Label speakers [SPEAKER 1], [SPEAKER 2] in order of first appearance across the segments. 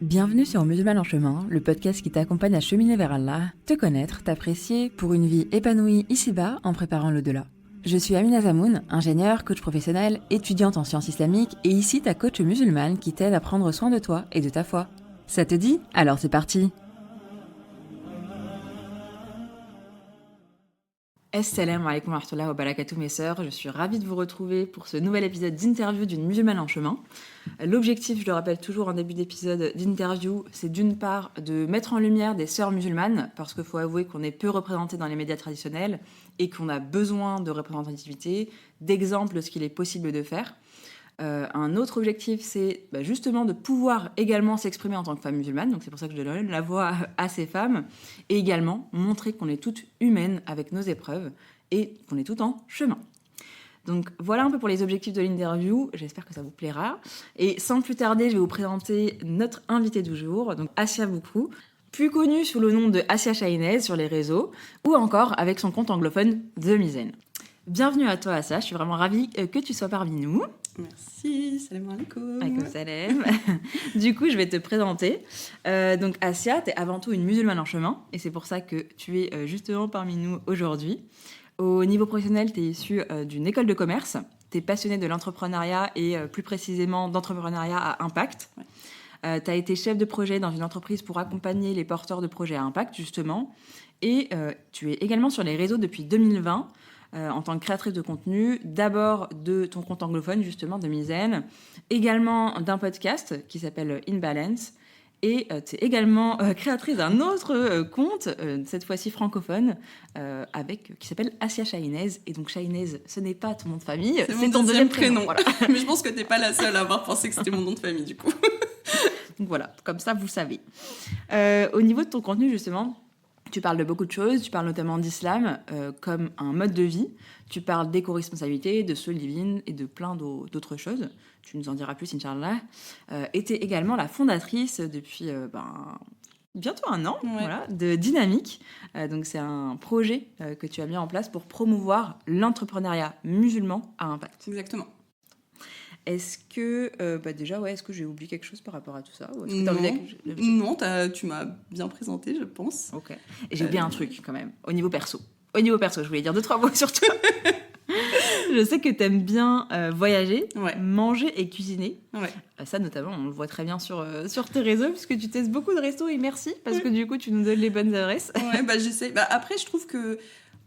[SPEAKER 1] Bienvenue sur Musulman en chemin, le podcast qui t'accompagne à cheminer vers Allah, te connaître, t'apprécier pour une vie épanouie ici-bas en préparant l'au-delà. Je suis Amina Zamoun, ingénieure, coach professionnelle, étudiante en sciences islamiques et ici ta coach musulmane qui t'aide à prendre soin de toi et de ta foi. Ça te dit ? Alors c'est parti ! Assalamu alaikum wa rahmatullahi wa barakatuh mes sœurs, je suis ravie de vous retrouver pour ce nouvel épisode d'interview d'une musulmane en chemin. L'objectif, je le rappelle toujours en début d'épisode d'interview, c'est d'une part de mettre en lumière des sœurs musulmanes, parce qu'il faut avouer qu'on est peu représentées dans les médias traditionnels et qu'on a besoin de représentativité, d'exemples de ce qu'il est possible de faire. Un autre objectif, c'est justement de pouvoir également s'exprimer en tant que femme musulmane, donc c'est pour ça que je donne la voix à ces femmes, et également montrer qu'on est toutes humaines avec nos épreuves et qu'on est toutes en chemin. Donc voilà un peu pour les objectifs de l'interview, j'espère que ça vous plaira. Et sans plus tarder, je vais vous présenter notre invitée du jour, donc Assia Boukrou, plus connue sous le nom de Assia Shahinez sur les réseaux, ou encore avec son compte anglophone The Mizen. Bienvenue à toi Assia, je suis vraiment ravie que tu sois parmi nous.
[SPEAKER 2] Merci, salam alaikum.
[SPEAKER 1] Alaikum salam. Du coup, je vais te présenter. Donc Assia, tu es avant tout une musulmane en chemin, et c'est pour ça que tu es justement parmi nous aujourd'hui. Au niveau professionnel, tu es issue d'une école de commerce, tu es passionnée de l'entrepreneuriat et plus précisément d'entrepreneuriat à impact. Ouais. Tu as été chef de projet dans une entreprise pour accompagner les porteurs de projets à impact, justement. Et tu es également sur les réseaux depuis 2020 en tant que créatrice de contenu, d'abord de ton compte anglophone, justement, de Mizen, également d'un podcast qui s'appelle In Balance. Et tu es également créatrice d'un autre compte, cette fois-ci francophone, qui s'appelle Assia Shahinez. Et donc Shahinez, ce n'est pas ton nom de famille,
[SPEAKER 2] c'est ton deuxième prénom.
[SPEAKER 1] Voilà.
[SPEAKER 2] Mais je pense que tu n'es pas la seule à avoir pensé que c'était mon nom de famille, du coup.
[SPEAKER 1] Donc voilà, comme ça, vous savez. Au niveau de ton contenu, justement, tu parles de beaucoup de choses. Tu parles notamment d'islam comme un mode de vie. Tu parles d'éco-responsabilité, de soul living et de plein d'autres choses. Tu nous en diras plus, Inch'Allah. Et tu es également la fondatrice depuis bientôt 1 an,
[SPEAKER 2] ouais.
[SPEAKER 1] Voilà, de Dynamique. Donc c'est un projet que tu as mis en place pour promouvoir l'entrepreneuriat musulman à impact.
[SPEAKER 2] Exactement.
[SPEAKER 1] Est-ce que, est-ce que j'ai oublié quelque chose par rapport à tout ça ? Ou
[SPEAKER 2] Non, tu m'as bien présenté, je pense.
[SPEAKER 1] Ok. Et j'ai oublié un truc, quand même, au niveau perso. Je voulais dire 2-3 mots sur toi. Je sais que t'aimes bien voyager,
[SPEAKER 2] ouais.
[SPEAKER 1] Manger et cuisiner.
[SPEAKER 2] Ouais.
[SPEAKER 1] Ça, notamment, on le voit très bien sur tes réseaux, puisque tu testes beaucoup de restos, et merci, parce que du coup, tu nous donnes les bonnes adresses.
[SPEAKER 2] Ouais, j'essaie. Après, je trouve que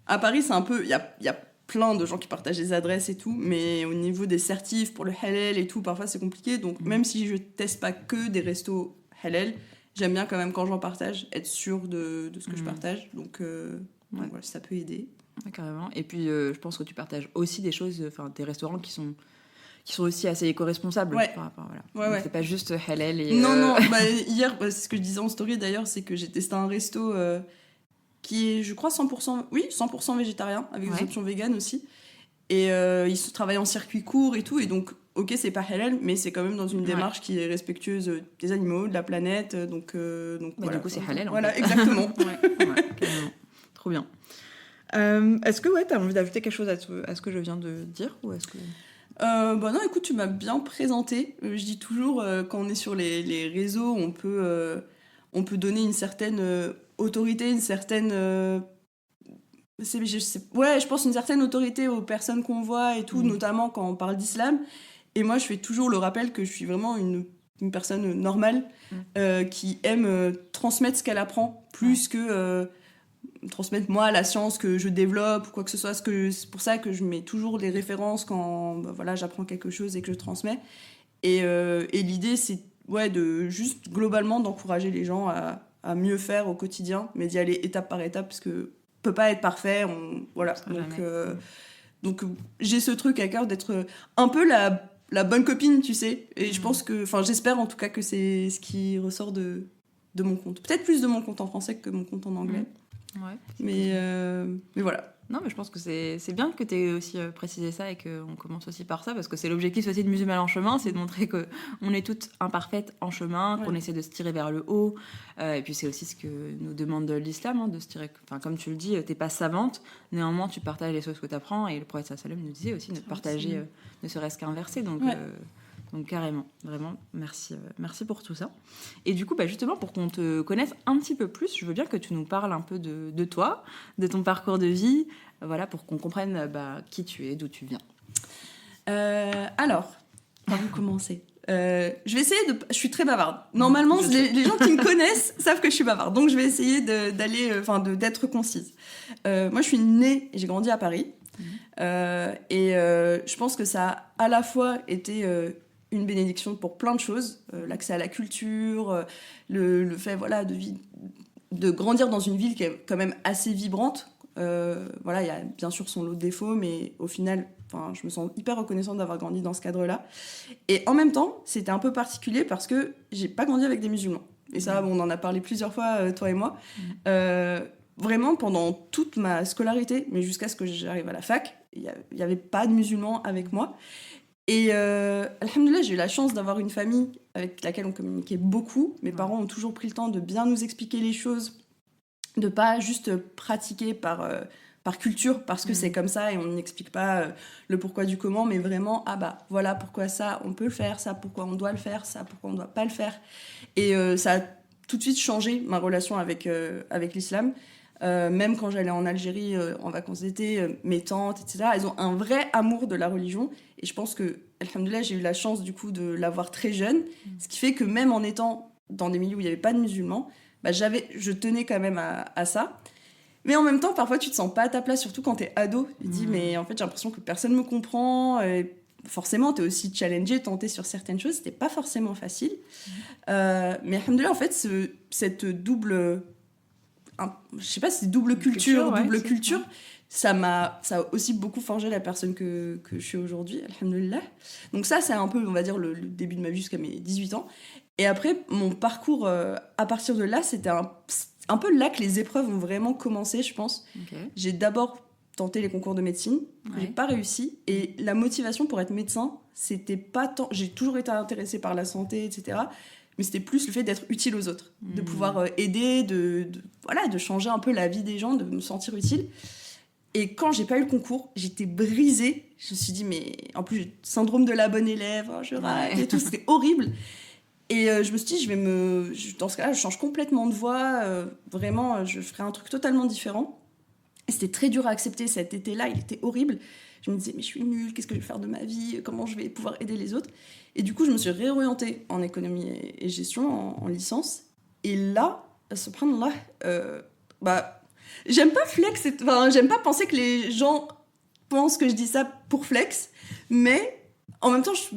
[SPEAKER 2] à Paris, c'est un peu... Il y a plein de gens qui partagent des adresses et tout, mais au niveau des certifs pour le halal et tout, parfois c'est compliqué. Donc même si je teste pas que des restos halal, j'aime bien quand même quand j'en partage être sûre de ce que je partage. Donc voilà, ça peut aider.
[SPEAKER 1] Ouais, carrément. Et puis je pense que tu partages aussi des choses, des restaurants qui sont aussi assez éco-responsables.
[SPEAKER 2] Ouais.
[SPEAKER 1] Par rapport, voilà.
[SPEAKER 2] Ouais,
[SPEAKER 1] donc,
[SPEAKER 2] ouais.
[SPEAKER 1] c'est pas juste halal et...
[SPEAKER 2] Non, hier, c'est ce que je disais en story d'ailleurs, c'est que j'ai testé un resto qui est, je crois, 100% végétarien, avec des options véganes aussi. Et ils travaillent en circuit court et tout, et donc, ok, c'est pas halal, mais c'est quand même dans une démarche qui est respectueuse des animaux, de la planète, donc voilà.
[SPEAKER 1] Du coup, c'est halal.
[SPEAKER 2] Voilà, exactement.
[SPEAKER 1] Carrément. Trop bien. Est-ce que t'as envie d'ajouter quelque chose à ce que je viens de dire, ou est-ce que...
[SPEAKER 2] non, écoute, tu m'as bien présenté. Je dis toujours, quand on est sur les réseaux, on peut donner une certaine autorité, une certaine... je pense une certaine autorité aux personnes qu'on voit et tout, notamment quand on parle d'islam. Et moi, je fais toujours le rappel que je suis vraiment une personne normale qui aime transmettre ce qu'elle apprend, plus que... transmettre moi la science que je développe ou quoi que ce soit, c'est pour ça que je mets toujours les références quand j'apprends quelque chose et que je transmets, et l'idée c'est de juste globalement d'encourager les gens à mieux faire au quotidien, mais d'y aller étape par étape, parce que peut pas être parfait, donc j'ai ce truc à cœur d'être un peu la bonne copine, tu sais, et je pense que, j'espère en tout cas que c'est ce qui ressort de mon compte, peut-être plus de mon compte en français que mon compte en anglais.
[SPEAKER 1] Ouais,
[SPEAKER 2] mais voilà.
[SPEAKER 1] Non, mais je pense que c'est bien que tu aies aussi précisé ça et qu'on commence aussi par ça, parce que c'est l'objectif aussi de Musulmane en chemin, c'est de montrer qu'on est toutes imparfaites en chemin, qu'on essaie de se tirer vers le haut. Et puis c'est aussi ce que nous demande l'islam, de se tirer. Comme tu le dis, t'es pas savante, néanmoins tu partages les choses que tu apprends, et le prophète sallam nous disait aussi de partager, ne serait-ce qu'un verset. Donc Donc carrément, vraiment, merci pour tout ça. Et du coup, justement, pour qu'on te connaisse un petit peu plus, je veux bien que tu nous parles un peu de toi, de ton parcours de vie, voilà, pour qu'on comprenne qui tu es, d'où tu viens.
[SPEAKER 2] Alors, par où commencer je vais essayer de... Je suis très bavarde. Normalement, les gens qui me connaissent savent que je suis bavarde. Donc, je vais essayer d'être concise. Moi, je suis née et j'ai grandi à Paris. Je pense que ça a à la fois été une bénédiction pour plein de choses. L'accès à la culture, le fait de grandir dans une ville qui est quand même assez vibrante. Il y a bien sûr son lot de défauts, mais au final... je me sens hyper reconnaissante d'avoir grandi dans ce cadre-là. Et en même temps, c'était un peu particulier parce que j'ai pas grandi avec des musulmans. Et ça, on en a parlé plusieurs fois, toi et moi. Vraiment, pendant toute ma scolarité, mais jusqu'à ce que j'arrive à la fac, il n'y avait pas de musulmans avec moi. Et alhamdoulilah, j'ai eu la chance d'avoir une famille avec laquelle on communiquait beaucoup. Mes parents ont toujours pris le temps de bien nous expliquer les choses, de pas juste pratiquer par culture, parce que c'est comme ça et on n'explique pas le pourquoi du comment, mais vraiment, voilà pourquoi ça, on peut le faire, ça, pourquoi on doit le faire, ça, pourquoi on ne doit pas le faire. Et ça a tout de suite changé ma relation avec l'islam. Même quand j'allais en Algérie en vacances d'été, mes tantes, etc., elles ont un vrai amour de la religion. Et je pense que, alhamdoulilah, j'ai eu la chance du coup de l'avoir très jeune, ce qui fait que même en étant dans des milieux où il n'y avait pas de musulmans, je tenais quand même à ça. Mais en même temps, parfois, tu te sens pas à ta place, surtout quand t'es ado. Tu te dis, mais en fait, j'ai l'impression que personne me comprend. Et forcément, t'es aussi challengé, tenté sur certaines choses. C'était pas forcément facile. Mais alhamdoulilah, en fait, cette double... je sais pas si c'est double culture, ça a aussi beaucoup forgé la personne que je suis aujourd'hui, alhamdoulilah. Donc ça, c'est un peu, on va dire, le début de ma vie jusqu'à mes 18 ans. Et après, mon parcours, à partir de là, c'était un peu là que les épreuves ont vraiment commencé, je pense. Okay. J'ai d'abord tenté les concours de médecine, que j'ai pas réussi. Et la motivation pour être médecin, c'était pas tant... J'ai toujours été intéressée par la santé, etc. Mais c'était plus le fait d'être utile aux autres, de pouvoir aider, de changer un peu la vie des gens, de me sentir utile. Et quand j'ai pas eu le concours, j'étais brisée. Je me suis dit, mais en plus, syndrome de la bonne élève, je rate et tout, c'était horrible. Et je me suis dit, dans ce cas-là, je change complètement de voie. Vraiment, je ferai un truc totalement différent. Et c'était très dur à accepter cet été-là, il était horrible. Je me disais, mais je suis nulle, qu'est-ce que je vais faire de ma vie? Comment je vais pouvoir aider les autres? Et du coup, je me suis réorientée en économie et gestion, en licence. Et là, subhanallah, j'aime pas j'aime pas penser que les gens pensent que je dis ça pour flex, mais en même temps, je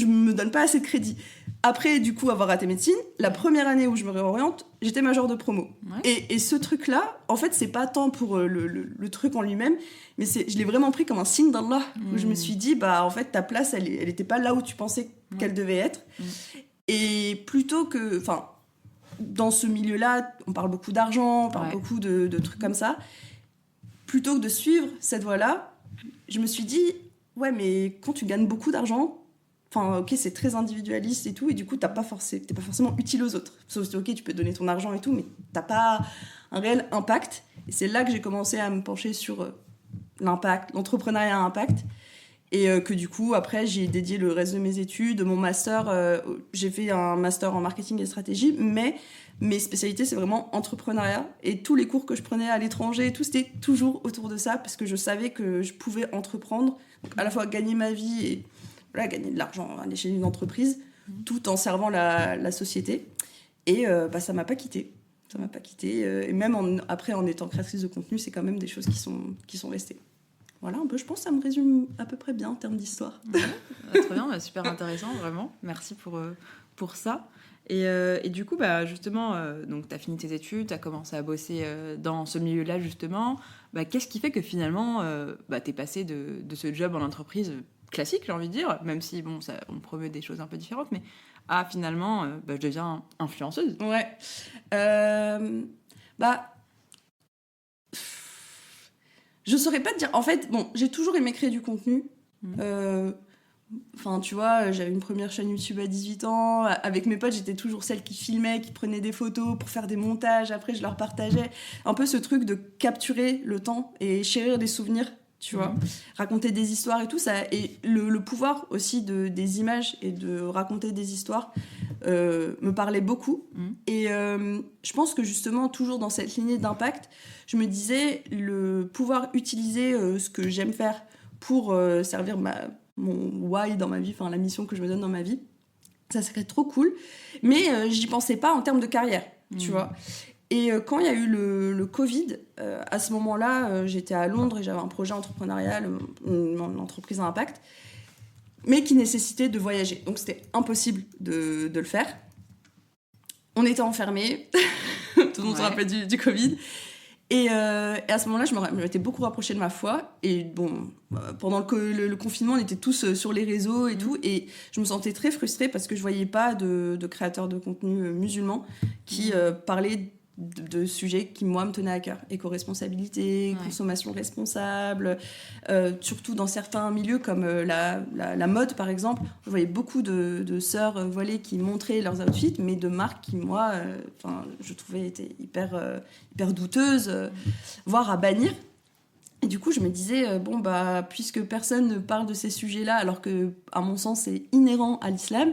[SPEAKER 2] me donne pas assez de crédit. Après, du coup, avoir raté médecine, la première année où je me réoriente, j'étais majeure de promo. Ouais. Et ce truc-là, en fait, c'est pas tant pour le truc en lui-même, mais je l'ai vraiment pris comme un signe d'Allah, où je me suis dit, en fait, ta place, elle était pas là où tu pensais qu'elle devait être. Et plutôt que... dans ce milieu-là, on parle beaucoup d'argent, on parle beaucoup de trucs comme ça. Plutôt que de suivre cette voie-là, je me suis dit, ouais, mais quand tu gagnes beaucoup d'argent... ok, c'est très individualiste et tout, et du coup, t'es pas forcément utile aux autres. Sauf que, ok, tu peux donner ton argent et tout, mais t'as pas un réel impact. Et c'est là que j'ai commencé à me pencher sur l'impact, l'entrepreneuriat à impact. Et que du coup, après, j'ai dédié le reste de mes études, mon master. J'ai fait un master en marketing et stratégie, mais mes spécialités, c'est vraiment entrepreneuriat. Et tous les cours que je prenais à l'étranger, tout, c'était toujours autour de ça, parce que je savais que je pouvais entreprendre, donc à la fois gagner ma vie et... gagner de l'argent à l'échelle d'une entreprise, tout en servant la société. Et ça m'a pas quittée. Ça m'a pas quittée. Et même après, en étant créatrice de contenu, c'est quand même des choses qui sont restées. Voilà, un peu, je pense que ça me résume à peu près bien en termes d'histoire.
[SPEAKER 1] Ouais, très bien, super intéressant, vraiment. Merci pour ça. Et du coup, justement, donc tu as fini tes études, tu as commencé à bosser dans ce milieu-là, justement. Qu'est-ce qui fait que finalement, tu es passé de ce job en entreprise classique, j'ai envie de dire, même si on promeut des choses un peu différentes, mais finalement, je deviens influenceuse.
[SPEAKER 2] Ouais. Je saurais pas te dire. En fait, j'ai toujours aimé créer du contenu. Tu vois, j'avais une première chaîne YouTube à 18 ans. Avec mes potes, j'étais toujours celle qui filmait, qui prenait des photos pour faire des montages. Après, je leur partageais. Un peu ce truc de capturer le temps et chérir des souvenirs tu vois. Raconter des histoires et tout ça, et le pouvoir aussi des images et de raconter des histoires me parlait beaucoup. Et je pense que justement, toujours dans cette lignée d'impact, je me disais, le pouvoir utiliser ce que j'aime faire pour servir mon why dans ma vie, enfin la mission que je me donne dans ma vie, ça serait trop cool. Mais j'y pensais pas en termes de carrière, tu vois. Et quand il y a eu le Covid, à ce moment-là, j'étais à Londres et j'avais un projet entrepreneurial, une entreprise à impact, mais qui nécessitait de voyager. Donc c'était impossible de le faire. On était enfermés, tout le monde se rappelle du Covid. Et à ce moment-là, je m'étais beaucoup rapprochée de ma foi. Et bon, pendant le confinement, on était tous sur les réseaux et tout. Et je me sentais très frustrée parce que je voyais pas de créateurs de contenu musulmans qui parlaient de sujets qui, moi, me tenaient à cœur. Éco-responsabilité, consommation responsable. Surtout dans certains milieux comme la mode, par exemple. Je voyais beaucoup de sœurs voilées qui montraient leurs outfits, mais de marques qui, moi, je trouvais étaient hyper douteuses, voire à bannir. Et du coup, je me disais, puisque personne ne parle de ces sujets-là, alors que, à mon sens, c'est inhérent à l'islam,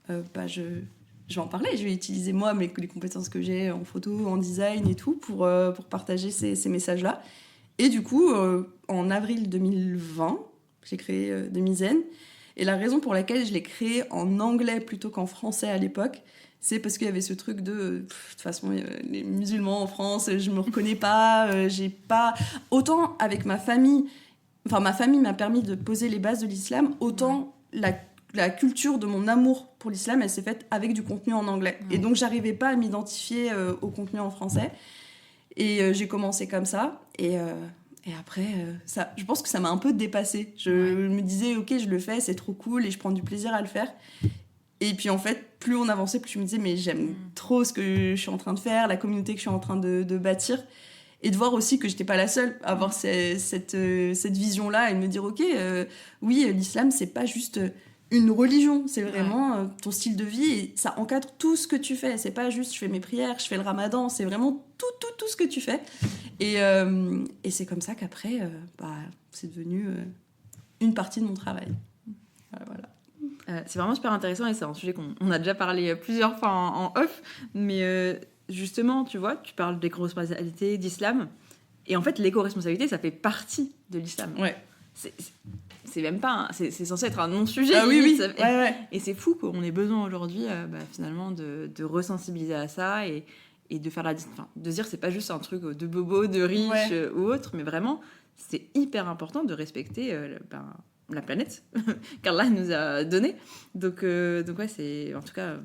[SPEAKER 2] je vais en parler, je vais utiliser moi les compétences que j'ai en photo, en design et tout pour partager ces messages-là. Et du coup, en avril 2020, j'ai créé Demi-Zen. Et la raison pour laquelle je l'ai créé en anglais plutôt qu'en français à l'époque, c'est parce qu'il y avait ce truc de toute façon, les musulmans en France, je me reconnais pas, j'ai pas... Autant avec ma famille m'a permis de poser les bases de l'islam, autant la culture de mon amour pour l'islam, elle s'est faite avec du contenu en anglais. Et donc, j'arrivais pas à m'identifier au contenu en français. Et j'ai commencé comme ça. Et après, je pense que ça m'a un peu dépassée. Je me disais, ok, je le fais, c'est trop cool et je prends du plaisir à le faire. Et puis, en fait, plus on avançait, plus je me disais, mais j'aime trop ce que je suis en train de faire, la communauté que je suis en train de bâtir. Et de voir aussi que j'étais pas la seule à avoir cette vision-là et de me dire, ok, oui, l'islam, c'est pas juste... une religion, c'est vraiment ton style de vie et ça encadre tout ce que tu fais. C'est pas juste je fais mes prières, je fais le ramadan, c'est vraiment tout ce que tu fais. Et c'est comme ça qu'après, c'est devenu une partie de mon travail. Voilà.
[SPEAKER 1] C'est vraiment super intéressant et c'est un sujet qu'on a déjà parlé plusieurs fois en off. Mais justement, tu vois, tu parles d'éco-responsabilité, d'islam. Et en fait, l'éco-responsabilité, ça fait partie de l'islam.
[SPEAKER 2] Ouais.
[SPEAKER 1] C'est même pas c'est censé être un non-sujet.
[SPEAKER 2] Ah oui.
[SPEAKER 1] Et c'est fou qu'on ait besoin aujourd'hui finalement de resensibiliser à ça et de faire de dire c'est pas juste un truc de bobo, de riche ou autre, mais vraiment c'est hyper important de respecter la planète qu'Allah nous a donnée. Donc c'est en tout cas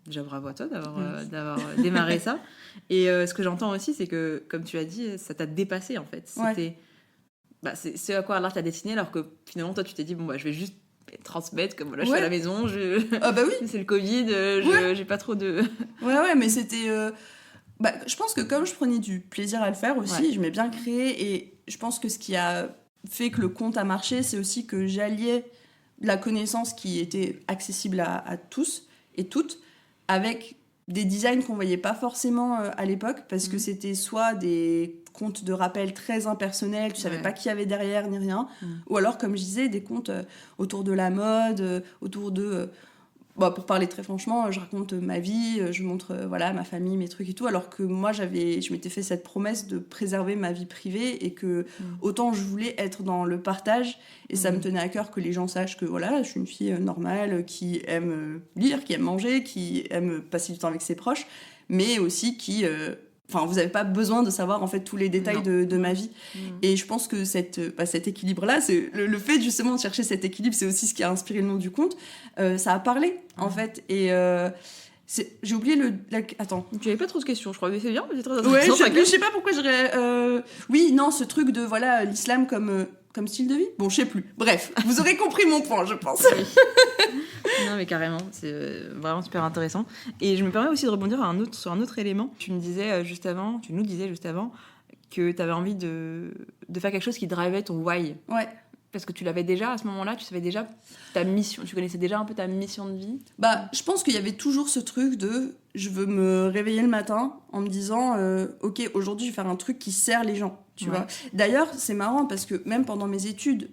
[SPEAKER 1] déjà bravo à toi d'avoir démarré ça. Et ce que j'entends aussi, c'est que comme tu as dit, ça t'a dépassé en fait. C'était c'est ce à quoi Allah t'a destiné, alors que finalement toi tu t'es dit je vais juste transmettre comme je suis à la maison, c'est le Covid, j'ai pas trop de...
[SPEAKER 2] mais c'était je pense que comme je prenais du plaisir à le faire aussi, je m'ai bien créé, et je pense que ce qui a fait que le compte a marché, c'est aussi que j'alliais la connaissance qui était accessible à tous et toutes avec des designs qu'on voyait pas forcément à l'époque, parce que c'était soit des comptes de rappel très impersonnels, tu savais pas qui y avait derrière ni rien, ou alors, comme je disais, des comptes autour de la mode, autour de... pour parler très franchement, je raconte ma vie, je montre ma famille, mes trucs et tout, alors que moi, je m'étais fait cette promesse de préserver ma vie privée, et que autant je voulais être dans le partage, et ça me tenait à cœur que les gens sachent que je suis une fille normale, qui aime lire, qui aime manger, qui aime passer du temps avec ses proches, mais aussi qui... vous n'avez pas besoin de savoir en fait tous les détails de ma vie. Et je pense que cet équilibre-là, c'est le fait justement de chercher cet équilibre, c'est aussi ce qui a inspiré le nom du conte. Ça a parlé en fait. Et j'ai oublié Attends.
[SPEAKER 1] Tu n'avais pas trop de questions, je crois, mais c'est bien, c'est très intéressant.
[SPEAKER 2] Je sais pas pourquoi ce truc de l'islam comme style de vie. Bon, je sais plus. Bref, vous aurez compris mon point, je pense.
[SPEAKER 1] Non, mais carrément, c'est vraiment super intéressant. Et je me permets aussi de rebondir sur un autre élément. Tu nous disais juste avant que tu avais envie de faire quelque chose qui drivait ton why.
[SPEAKER 2] Ouais.
[SPEAKER 1] Parce que tu l'avais déjà à ce moment-là, tu savais déjà ta mission, tu connaissais déjà un peu ta mission de vie.
[SPEAKER 2] Je pense qu'il y avait toujours ce truc de je veux me réveiller le matin en me disant ok, aujourd'hui je vais faire un truc qui sert les gens, tu vois. D'ailleurs, c'est marrant parce que même pendant mes études,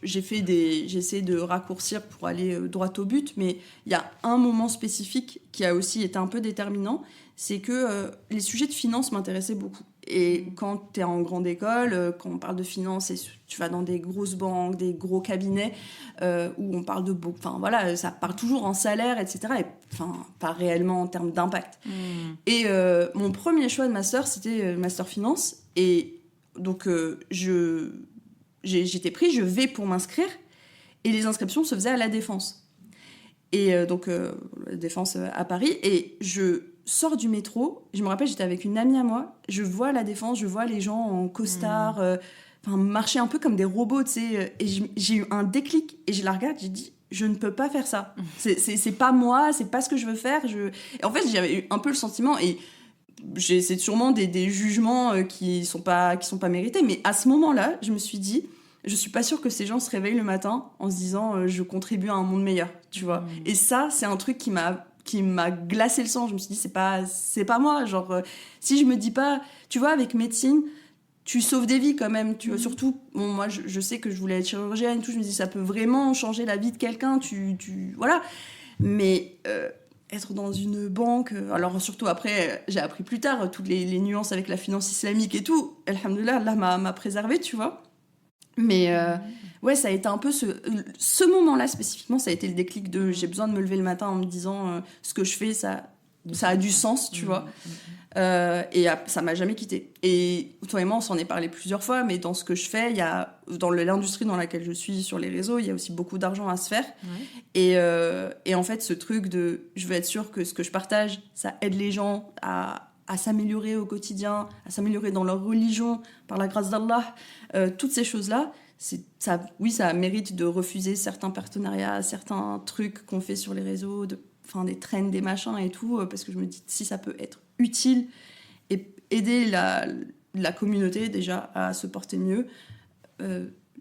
[SPEAKER 2] j'ai essayé de raccourcir pour aller droit au but, mais il y a un moment spécifique qui a aussi été un peu déterminant, c'est que les sujets de finance m'intéressaient beaucoup. Et quand tu es en grande école, quand on parle de finance, et tu vas dans des grosses banques, des gros cabinets, où on parle de... voilà, ça parle toujours en salaire, etc. Et pas réellement en termes d'impact. Et mon premier choix de master, c'était master finance. Et donc, j'étais pris, je vais pour m'inscrire. Et les inscriptions se faisaient à la Défense. Et la Défense à Paris. Et je sors du métro. Je me rappelle, j'étais avec une amie à moi. Je vois la Défense, je vois les gens en costard, marcher un peu comme des robots, tu sais. Et j'ai eu un déclic. Et je la regarde, j'ai dit, je ne peux pas faire ça. C'est pas moi, c'est pas ce que je veux faire. Et en fait, j'avais eu un peu le sentiment... Et c'est sûrement des jugements qui sont pas mérités. Mais à ce moment-là, je me suis dit... Je suis pas sûre que ces gens se réveillent le matin en se disant je contribue à un monde meilleur, tu vois. Et ça, c'est un truc qui m'a glacé le sang. Je me suis dit c'est pas moi. Genre si je me dis pas, tu vois, avec médecine, tu sauves des vies quand même. Tu vois, surtout, moi je sais que je voulais être chirurgienne, tout. Je me dis ça peut vraiment changer la vie de quelqu'un. Voilà. Mais être dans une banque, alors surtout après, j'ai appris plus tard toutes les nuances avec la finance islamique et tout. Alhamdoulilah, Allah m'a préservée, tu vois. Mais ouais, ça a été un peu ce moment-là spécifiquement, ça a été le déclic de j'ai besoin de me lever le matin en me disant ce que je fais, ça a du sens, tu vois. Et ça m'a jamais quitté. Et toi et moi, on s'en est parlé plusieurs fois, mais dans ce que je fais, dans l'industrie dans laquelle je suis sur les réseaux, il y a aussi beaucoup d'argent à se faire. Et en fait, ce truc de je veux être sûre que ce que je partage, ça aide les gens à s'améliorer au quotidien, à s'améliorer dans leur religion, par la grâce d'Allah, toutes ces choses-là, ça mérite de refuser certains partenariats, certains trucs qu'on fait sur les réseaux, des trends, des machins et tout, parce que je me dis, si ça peut être utile et aider la communauté déjà à se porter mieux,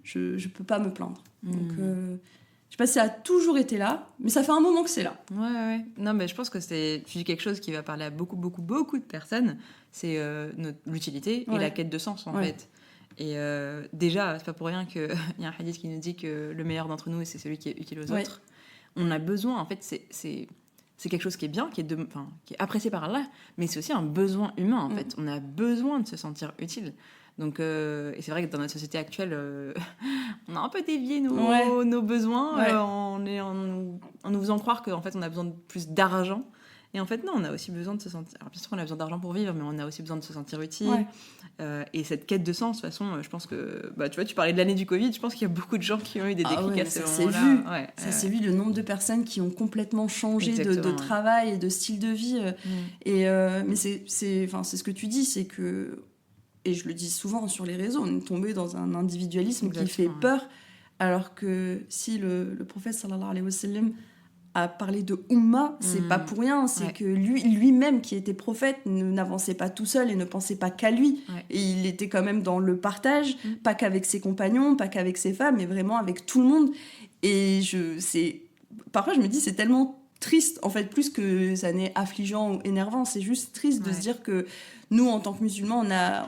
[SPEAKER 2] je peux pas me plaindre. Donc... je sais pas si ça a toujours été là, mais ça fait un moment que c'est là.
[SPEAKER 1] Ouais. Non, mais je pense que tu dis quelque chose qui va parler à beaucoup de personnes. C'est l'utilité et la quête de sens, en fait. Et déjà, c'est pas pour rien qu'il y a un hadith qui nous dit que le meilleur d'entre nous, c'est celui qui est utile aux autres. On a besoin, en fait, c'est quelque chose qui est bien, qui est apprécié par Allah, mais c'est aussi un besoin humain, en fait. On a besoin de se sentir utile. Donc, et c'est vrai que dans notre société actuelle, on a un peu dévié nos besoins en nous faisant croire qu'en fait, on a besoin de plus d'argent. Et en fait, non, on a aussi besoin de se sentir... Alors, bien sûr, on a besoin d'argent pour vivre, mais on a aussi besoin de se sentir utile. Et cette quête de sens, de toute façon, je pense que... tu vois, tu parlais de l'année du Covid, je pense qu'il y a beaucoup de gens qui ont eu des déclics à ce moment-là.
[SPEAKER 2] Ça s'est vu, le nombre de personnes qui ont complètement changé de travail et de style de vie. Mais c'est ce que tu dis, c'est que... Et je le dis souvent sur les réseaux, on est tombé dans un individualisme qui fait peur, alors que si le prophète sallallahu alayhi wa sallam a parlé de Ummah, c'est pas pour rien, c'est que lui-même qui était prophète n'avançait pas tout seul et ne pensait pas qu'à lui. Et il était quand même dans le partage, pas qu'avec ses compagnons, pas qu'avec ses femmes, mais vraiment avec tout le monde. Et parfois je me dis c'est tellement triste, en fait, plus que ça n'est affligeant ou énervant, c'est juste triste de se dire que nous, en tant que musulmans,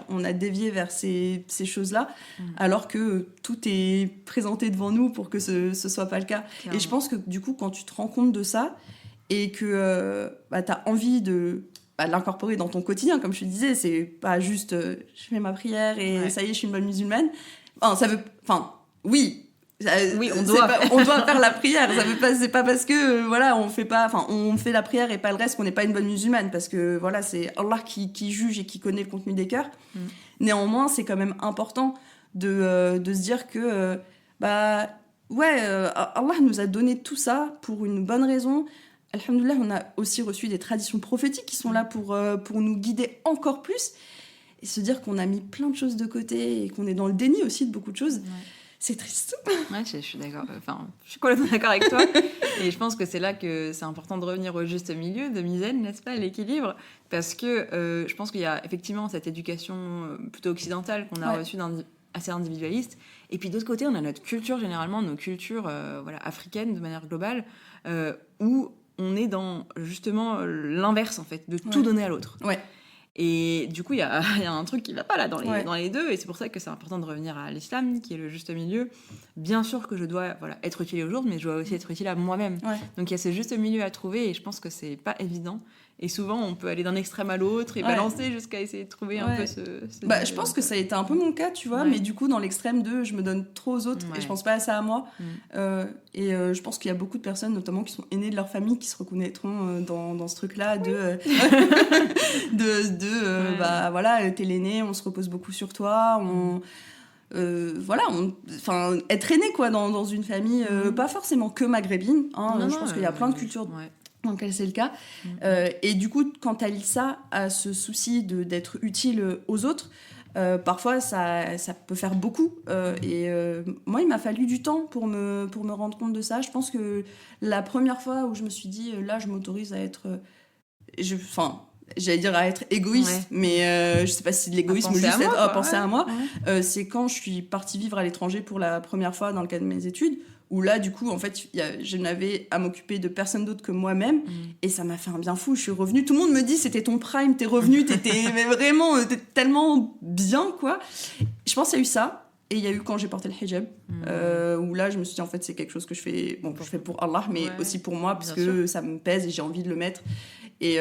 [SPEAKER 2] on a dévié vers ces choses-là, alors que tout est présenté devant nous pour que ce soit pas le cas. Clairement. Et je pense que du coup, quand tu te rends compte de ça, et que tu as envie de l'incorporer dans ton quotidien, comme je te disais, c'est pas juste je fais ma prière et ça y est, je suis une bonne musulmane. Oui, on doit faire la prière. C'est pas parce que on fait la prière et pas le reste qu'on n'est pas une bonne musulmane, parce que voilà, c'est Allah qui juge et qui connaît le contenu des cœurs. Néanmoins, c'est quand même important de se dire que Allah nous a donné tout ça pour une bonne raison. Alhamdoulilah, on a aussi reçu des traditions prophétiques qui sont là pour nous guider encore plus, et se dire qu'on a mis plein de choses de côté et qu'on est dans le déni aussi de beaucoup de choses. C'est triste.
[SPEAKER 1] Ouais, je suis d'accord. Je suis complètement d'accord avec toi. Et je pense que c'est là que c'est important de revenir au juste milieu, de misaine, n'est-ce pas, l'équilibre. Parce que je pense qu'il y a effectivement cette éducation plutôt occidentale qu'on a reçue assez individualiste. Et puis d'autre côté, on a notre culture, généralement, nos cultures africaines de manière globale, où on est dans justement l'inverse, en fait, de tout donner à l'autre. Et du coup, il y a un truc qui va pas là dans
[SPEAKER 2] Ouais.
[SPEAKER 1] les deux, et c'est pour ça que c'est important de revenir à l'islam, qui est le juste milieu. Bien sûr que je dois être utile aux autres, mais je dois aussi être utile à moi-même.
[SPEAKER 2] Ouais.
[SPEAKER 1] Donc il y a ce juste milieu à trouver, et je pense que c'est pas évident. Et souvent, on peut aller d'un extrême à l'autre et
[SPEAKER 2] Ouais.
[SPEAKER 1] balancer jusqu'à essayer de trouver un
[SPEAKER 2] Ouais.
[SPEAKER 1] peu ce
[SPEAKER 2] Bah, je pense que ça a été un peu mon cas, tu vois,
[SPEAKER 1] Ouais.
[SPEAKER 2] mais du coup, dans l'extrême de je me donne trop aux autres
[SPEAKER 1] Ouais.
[SPEAKER 2] et je pense pas assez à moi.
[SPEAKER 1] Mm.
[SPEAKER 2] Je pense qu'il y a beaucoup de personnes, notamment qui sont aînées de leur famille, qui se reconnaîtront dans ce truc-là de
[SPEAKER 1] Ouais.
[SPEAKER 2] bah voilà, t'es l'aîné, on se repose beaucoup sur toi, enfin être aîné quoi dans une famille, pas forcément que maghrébine, hein,
[SPEAKER 1] Non,
[SPEAKER 2] je
[SPEAKER 1] non,
[SPEAKER 2] pense qu'il y a plein de cultures
[SPEAKER 1] ouais.
[SPEAKER 2] dans lesquelles c'est le cas. Et du coup, quand t'allies ça à ce souci d'être utile aux autres, parfois ça peut faire beaucoup. Moi, il m'a fallu du temps pour me rendre compte de ça. Je pense que la première fois où je me suis dit, là, je m'autorise à être... j'allais dire à être égoïste, mais je sais pas si c'est de l'égoïsme ou juste à penser à moi. C'est quand je suis partie vivre à l'étranger pour la première fois dans le cadre de mes études, où là, du coup, en fait, je n'avais à m'occuper de personne d'autre que moi-même, et ça m'a fait un bien fou. Je suis revenue, tout le monde me dit c'était ton prime, t'es revenue, mais vraiment, t'es tellement bien, quoi. Je pense qu'il y a eu ça. Et il y a eu quand j'ai porté le hijab, où là, je me suis dit, en fait, c'est quelque chose que je fais pour Allah, mais aussi pour moi, parce que ça me pèse et j'ai envie de le mettre. Et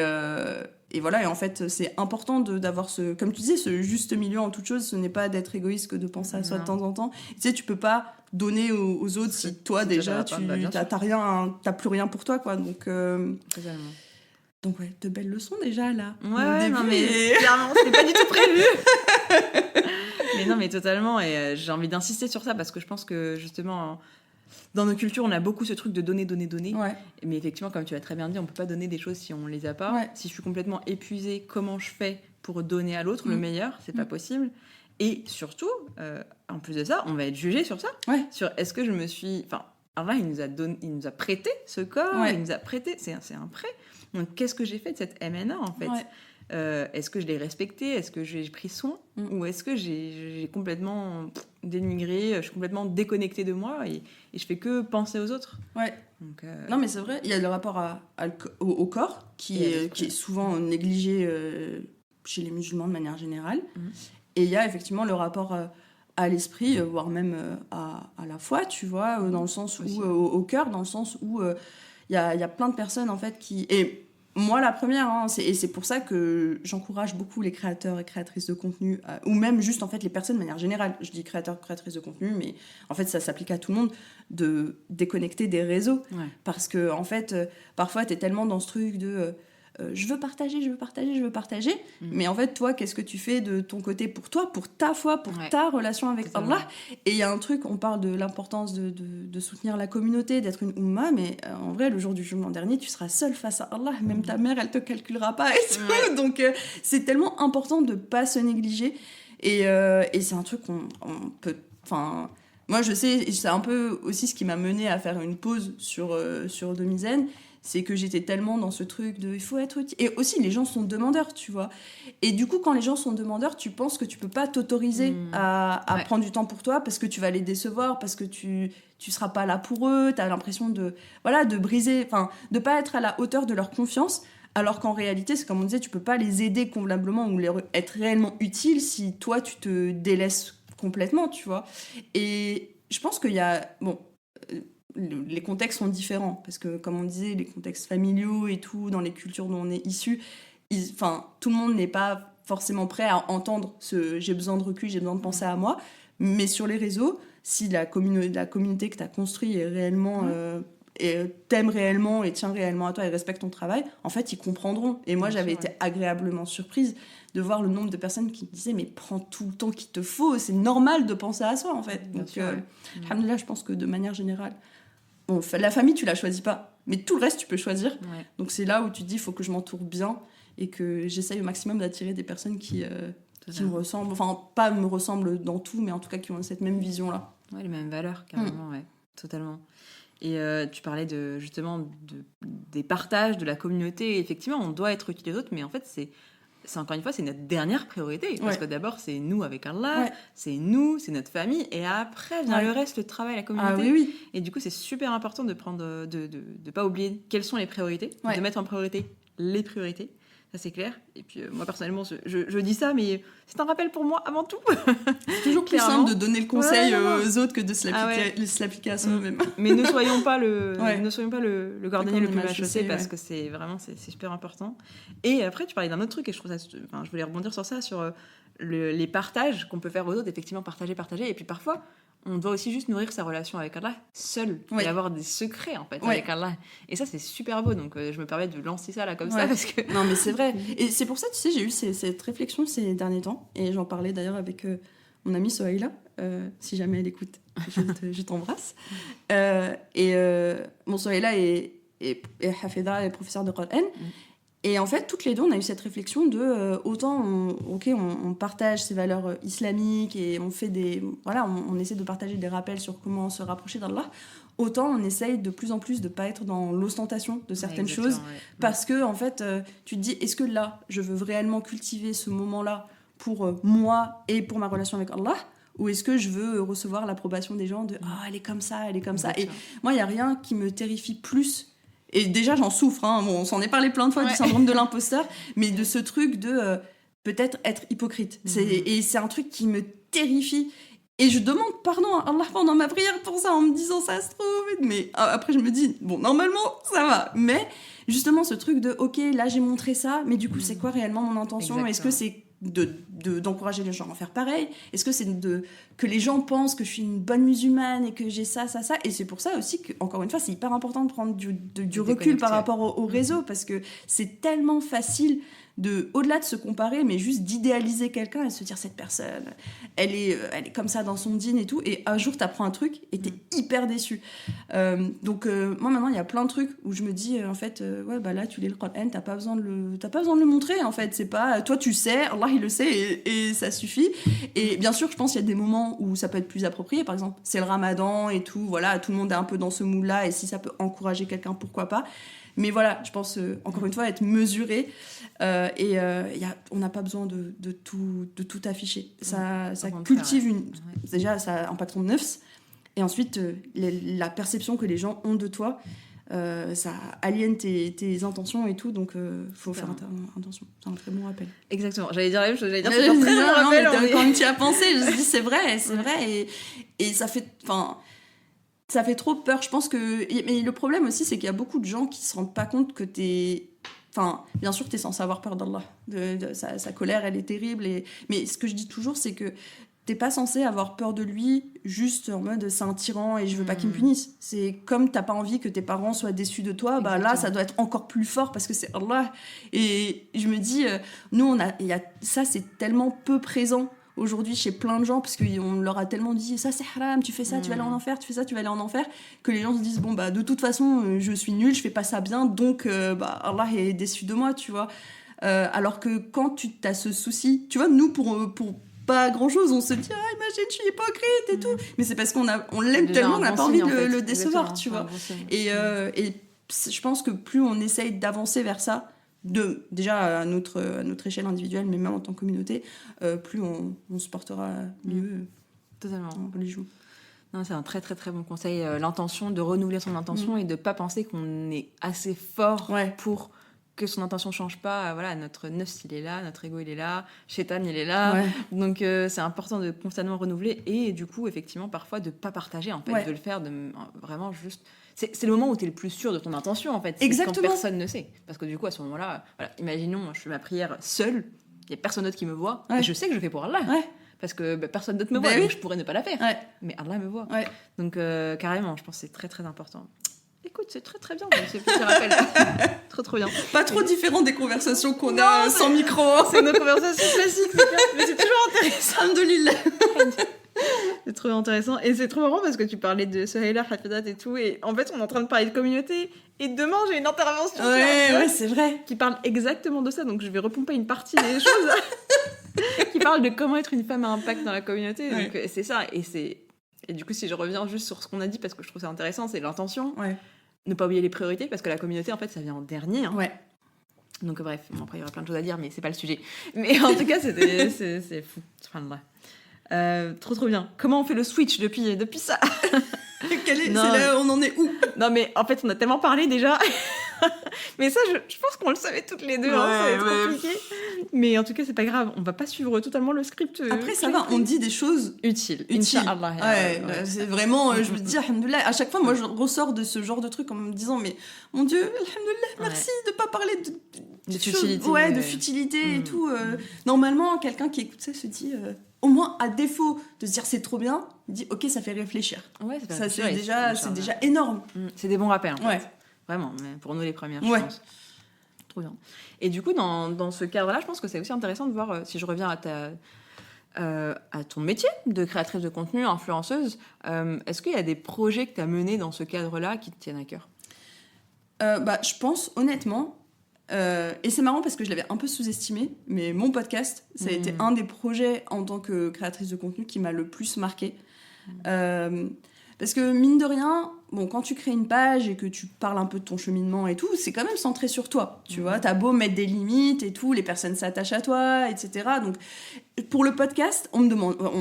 [SPEAKER 2] voilà, et en fait, c'est important d'avoir comme tu disais, ce juste milieu en toute chose. Ce n'est pas d'être égoïste que de penser à soi de temps en temps. Tu sais, tu peux pas donner aux autres si toi, déjà, t'as plus rien pour toi, quoi. Donc, ouais, de belles leçons déjà, là.
[SPEAKER 1] Ouais, non, mais clairement, c'était pas du tout prévu. Mais non, mais totalement, et j'ai envie d'insister sur ça, parce que je pense que, justement... Dans nos cultures, on a beaucoup ce truc de donner.
[SPEAKER 2] Ouais.
[SPEAKER 1] Mais effectivement, comme tu l'as très bien dit, on peut pas donner des choses si on les a pas.
[SPEAKER 2] Ouais.
[SPEAKER 1] Si je suis complètement épuisée, comment je fais pour donner à l'autre le meilleur? C'est pas possible. Et surtout, en plus de ça, on va être jugé sur ça.
[SPEAKER 2] Ouais.
[SPEAKER 1] Sur est-ce que je me suis... Enfin, Allah, il nous a prêté ce corps, il nous a prêté... C'est un prêt. Donc, qu'est-ce que j'ai fait de cette MNA, en fait? Est-ce que je l'ai respecté? Est-ce que j'ai pris soin? Ou est-ce que j'ai complètement dénigré, je suis complètement déconnectée de moi et je fais que penser aux autres? Donc,
[SPEAKER 2] non, mais c'est vrai, il y a le rapport au corps qui est souvent négligé chez les musulmans de manière générale. Et il y a effectivement le rapport à l'esprit, voire même à la foi, tu vois, dans le sens où, au cœur, dans le sens où il y a plein de personnes en fait qui... Et moi, la première, hein, et c'est pour ça que j'encourage beaucoup les créateurs et créatrices de contenu, ou même juste en fait les personnes de manière générale. Je dis créateurs, créatrices de contenu, mais en fait ça s'applique à tout le monde, de déconnecter des réseaux. Parce que en fait, parfois t'es tellement dans ce truc de je veux partager. Mais en fait, toi, qu'est-ce que tu fais de ton côté pour toi, pour ta foi, pour ta relation avec Allah? Et il y a un truc, on parle de l'importance de soutenir la communauté, d'être une Ummah, mais en vrai, le jour du jugement dernier, tu seras seule face à Allah. Même ta mère, elle te calculera pas et tout. Donc, c'est tellement important de pas se négliger. Et c'est un truc qu'on peut... Enfin... Moi, je sais, et c'est un peu aussi ce qui m'a menée à faire une pause sur Demizen, c'est que j'étais tellement dans ce truc de il faut être utile. Et aussi, les gens sont demandeurs, tu vois. Et du coup, quand les gens sont demandeurs, tu penses que tu peux pas t'autoriser à prendre du temps pour toi parce que tu vas les décevoir, parce que tu seras pas là pour eux, tu as l'impression de briser, enfin, de pas être à la hauteur de leur confiance. Alors qu'en réalité, c'est comme on disait, tu peux pas les aider convenablement ou être réellement utile si toi, tu te délaisses complètement, tu vois. Et je pense qu'il y a... Bon, les contextes sont différents, parce que, comme on disait, les contextes familiaux et tout, dans les cultures dont on est issu, tout le monde n'est pas forcément prêt à entendre ce « j'ai besoin de recul, j'ai besoin de penser à moi », mais sur les réseaux, si la communauté que tu as construite est réellement... et t'aime réellement et tient réellement à toi et respecte ton travail, en fait, ils comprendront. Et moi, j'avais été agréablement surprise de voir le nombre de personnes qui me disaient « mais prends tout le temps qu'il te faut, c'est normal de penser à soi, en fait ». Donc, alhamdoulilah, je pense que de manière générale, bon, la famille, tu la choisis pas, mais tout le reste, tu peux choisir. Donc, c'est là où tu te dis « il faut que je m'entoure bien » et que j'essaye au maximum d'attirer des personnes qui me ressemblent, enfin, pas me ressemblent dans tout, mais en tout cas qui ont cette même vision-là.
[SPEAKER 1] Ouais, les mêmes valeurs, carrément, ouais, totalement. Et tu parlais justement des partages, de la communauté. Et effectivement, on doit être utile aux autres, mais en fait, c'est encore une fois, c'est notre dernière priorité. Parce que d'abord, c'est nous avec Allah, c'est nous, c'est notre famille, et après vient le reste, le travail, la communauté. Et du coup, c'est super important de pas oublier quelles sont les priorités, de mettre en priorité les priorités, Ça, c'est clair. Et puis, moi, personnellement, je dis ça, mais c'est un rappel pour moi avant tout.
[SPEAKER 2] C'est toujours plus
[SPEAKER 1] Clairement.
[SPEAKER 2] simple de donner le conseil aux autres que de se
[SPEAKER 1] Ah
[SPEAKER 2] l'appliquer à soi-même.
[SPEAKER 1] Mais ne soyons pas le cordonnier le plus
[SPEAKER 2] mal
[SPEAKER 1] mal chaussé, parce
[SPEAKER 2] ouais.
[SPEAKER 1] que c'est vraiment c'est super important. Et après, tu parlais d'un autre truc, et je trouve ça, enfin, je voulais rebondir sur ça, sur les partages qu'on peut faire aux autres, effectivement, partager. Et puis parfois, on doit aussi juste nourrir sa relation avec Allah seul,
[SPEAKER 2] Oui.
[SPEAKER 1] et avoir des secrets, en fait,
[SPEAKER 2] Oui.
[SPEAKER 1] avec Allah. Et ça, c'est super beau, donc je me permets de lancer ça là comme ça,
[SPEAKER 2] Ouais.
[SPEAKER 1] parce que...
[SPEAKER 2] Non, mais c'est vrai. Et c'est pour ça, tu sais, j'ai eu cette réflexion ces derniers temps. Et j'en parlais d'ailleurs avec mon amie Sohaïla. Si jamais elle écoute, je t'embrasse. Mon Sohaïla est Hafida, est professeur de Qur'an. Et en fait, toutes les deux, on a eu cette réflexion de autant on partage ces valeurs islamiques et on fait on essaie de partager des rappels sur comment se rapprocher d'Allah, autant on essaye de plus en plus de pas être dans l'ostentation de certaines choses, parce que en fait, tu te dis, est-ce que là, je veux réellement cultiver ce moment-là pour moi et pour ma relation avec Allah, ou est-ce que je veux recevoir l'approbation des gens de elle est comme ça, elle est comme ça. Et moi, il y a rien qui me terrifie plus. Et déjà, j'en souffre, hein. Bon, on s'en est parlé plein de fois du syndrome de l'imposteur, mais de ce truc de peut-être être hypocrite. Et c'est un truc qui me terrifie. Et je demande pardon à Allah pendant ma prière pour ça, en me disant ça se trouve. Mais après, je me dis, bon, normalement, ça va. Mais justement, ce truc de, ok, là, j'ai montré ça, mais du coup, c'est quoi réellement mon intention ? Est-ce que c'est d'encourager les gens à faire pareil ? Est-ce que c'est que les gens pensent que je suis une bonne musulmane et que j'ai ça ? Et c'est pour ça aussi que, encore une fois, c'est hyper important de prendre du recul par rapport au réseau, parce que c'est tellement facile au-delà de se comparer, mais juste d'idéaliser quelqu'un et se dire, cette personne, elle est comme ça dans son dîne et tout, et un jour t'apprends un truc et t'es hyper déçu. Donc moi maintenant il y a plein de trucs où je me dis en fait là tu lis le Coran, t'as pas besoin de le montrer, en fait, c'est pas toi, tu sais, Allah il le sait et ça suffit. Et bien sûr je pense qu'il y a des moments où ça peut être plus approprié, par exemple c'est le Ramadan et tout, voilà, tout le monde est un peu dans ce mood là, et si ça peut encourager quelqu'un, pourquoi pas. Mais voilà, je pense, encore une fois, être mesuré. On n'a pas besoin de tout afficher. Ça cultive déjà, ça impacte ton nefs. Et ensuite, la perception que les gens ont de toi, ça aliène tes intentions et tout. Donc, faut faire attention. C'est un très bon rappel.
[SPEAKER 1] Exactement. J'allais dire la même chose. J'allais dire c'est un très bon rappel.
[SPEAKER 2] Quand tu y as pensé, je me suis dit, c'est vrai. Et ça fait... Ça fait trop peur, je pense que... Mais le problème aussi, c'est qu'il y a beaucoup de gens qui se rendent pas compte que t'es... Enfin, bien sûr, t'es censé avoir peur d'Allah. Sa colère, elle est terrible. Mais ce que je dis toujours, c'est que t'es pas censé avoir peur de lui juste en mode c'est un tyran et je veux pas qu'il me punisse. C'est comme t'as pas envie que tes parents soient déçus de toi, bah là, ça doit être encore plus fort parce que c'est Allah. Et je me dis, nous, ça, c'est tellement peu présent aujourd'hui chez plein de gens, parce qu'on leur a tellement dit ça c'est haram, tu fais ça, tu vas aller en enfer, tu fais ça, tu vas aller en enfer, que les gens se disent bon bah de toute façon je suis nulle, je fais pas ça bien, donc Allah est déçu de moi, tu vois. Alors que quand tu as ce souci, tu vois, nous pour pas grand chose, on se dit imagine je suis hypocrite et tout, mais c'est parce qu'on l'aime tellement, on n'a pas envie de le décevoir, tu vois. Et je pense que plus on essaye d'avancer vers ça, déjà à notre échelle individuelle, mais même en tant que communauté, plus on se portera mieux.
[SPEAKER 1] Totalement.
[SPEAKER 2] En religion.
[SPEAKER 1] Non, c'est un très très très bon conseil. L'intention, de renouveler son intention et de pas penser qu'on est assez fort pour que son intention change pas. Voilà, notre nefs il est là, notre ego il est là, Shaitan il est là. Donc c'est important de constamment renouveler et du coup effectivement parfois de pas partager, en fait, de le faire vraiment juste. C'est le moment où tu es le plus sûr de ton intention, en fait. C'est
[SPEAKER 2] exactement.
[SPEAKER 1] Quand personne ne sait. Parce que du coup, à ce moment-là, voilà, imaginons, je fais ma prière seule, il n'y a personne d'autre qui me voit, et je sais que je fais pour Allah. Parce que personne d'autre me voit, donc je pourrais ne pas la faire. Mais Allah me voit. Donc carrément, je pense que c'est très très important. Écoute, c'est très très bien, ce petit rappel. Trop bien.
[SPEAKER 2] Pas trop différent des conversations qu'on a sans micro.
[SPEAKER 1] C'est nos conversations classiques, c'est clair. Mais c'est toujours intéressant.
[SPEAKER 2] Alhamdoulilah.
[SPEAKER 1] C'est trop intéressant. Et c'est trop marrant parce que tu parlais de Sohaïla, Hafidat et tout. Et en fait, on est en train de parler de communauté. Et demain, j'ai une intervention
[SPEAKER 2] c'est vrai,
[SPEAKER 1] qui parle exactement de ça. Donc, je vais repomper une partie des choses qui parle de comment être une femme à impact dans la communauté. Donc, c'est ça. Et du coup, si je reviens juste sur ce qu'on a dit, parce que je trouve ça intéressant, c'est l'intention. Ne pas oublier les priorités, parce que la communauté, en fait, ça vient en dernier. Donc, bref, après, il y aura plein de choses à dire, mais c'est pas le sujet. Mais en tout cas, c'est fou. Trop bien. Comment on fait le switch depuis ça?
[SPEAKER 2] Là, on en est où?
[SPEAKER 1] Non mais en fait on a tellement parlé déjà. Mais ça, je pense qu'on le savait toutes les deux, ça va être compliqué. Mais en tout cas, c'est pas grave, on va pas suivre totalement le script.
[SPEAKER 2] Après, ça va, on dit des choses
[SPEAKER 1] utiles.
[SPEAKER 2] Inch'Allah. Ouais, c'est vraiment, je me dis, alhamdoulilah, à chaque fois, moi, je ressors de ce genre de truc en me disant, mais mon Dieu, alhamdoulilah, merci de pas parler de
[SPEAKER 1] futilité.
[SPEAKER 2] Ouais, de futilité et tout. Normalement, quelqu'un qui écoute ça se dit... au moins, à défaut de se dire c'est trop bien, il dit ok, ça fait réfléchir.
[SPEAKER 1] Ouais,
[SPEAKER 2] ça c'est déjà énorme.
[SPEAKER 1] C'est des bons rappels. En fait.
[SPEAKER 2] Ouais.
[SPEAKER 1] Vraiment, mais pour nous les premières, je pense. Trop bien. Et du coup, dans ce cadre-là, je pense que c'est aussi intéressant de voir, si je reviens à ton métier de créatrice de contenu, influenceuse, est-ce qu'il y a des projets que tu as menés dans ce cadre-là qui te tiennent à cœur ?
[SPEAKER 2] Je pense, honnêtement, et c'est marrant parce que je l'avais un peu sous-estimé, mais mon podcast, ça a été un des projets en tant que créatrice de contenu qui m'a le plus marqué. Parce que mine de rien, bon, quand tu crées une page et que tu parles un peu de ton cheminement et tout, c'est quand même centré sur toi, tu vois. T'as beau mettre des limites et tout, les personnes s'attachent à toi, etc. Donc, pour le podcast, on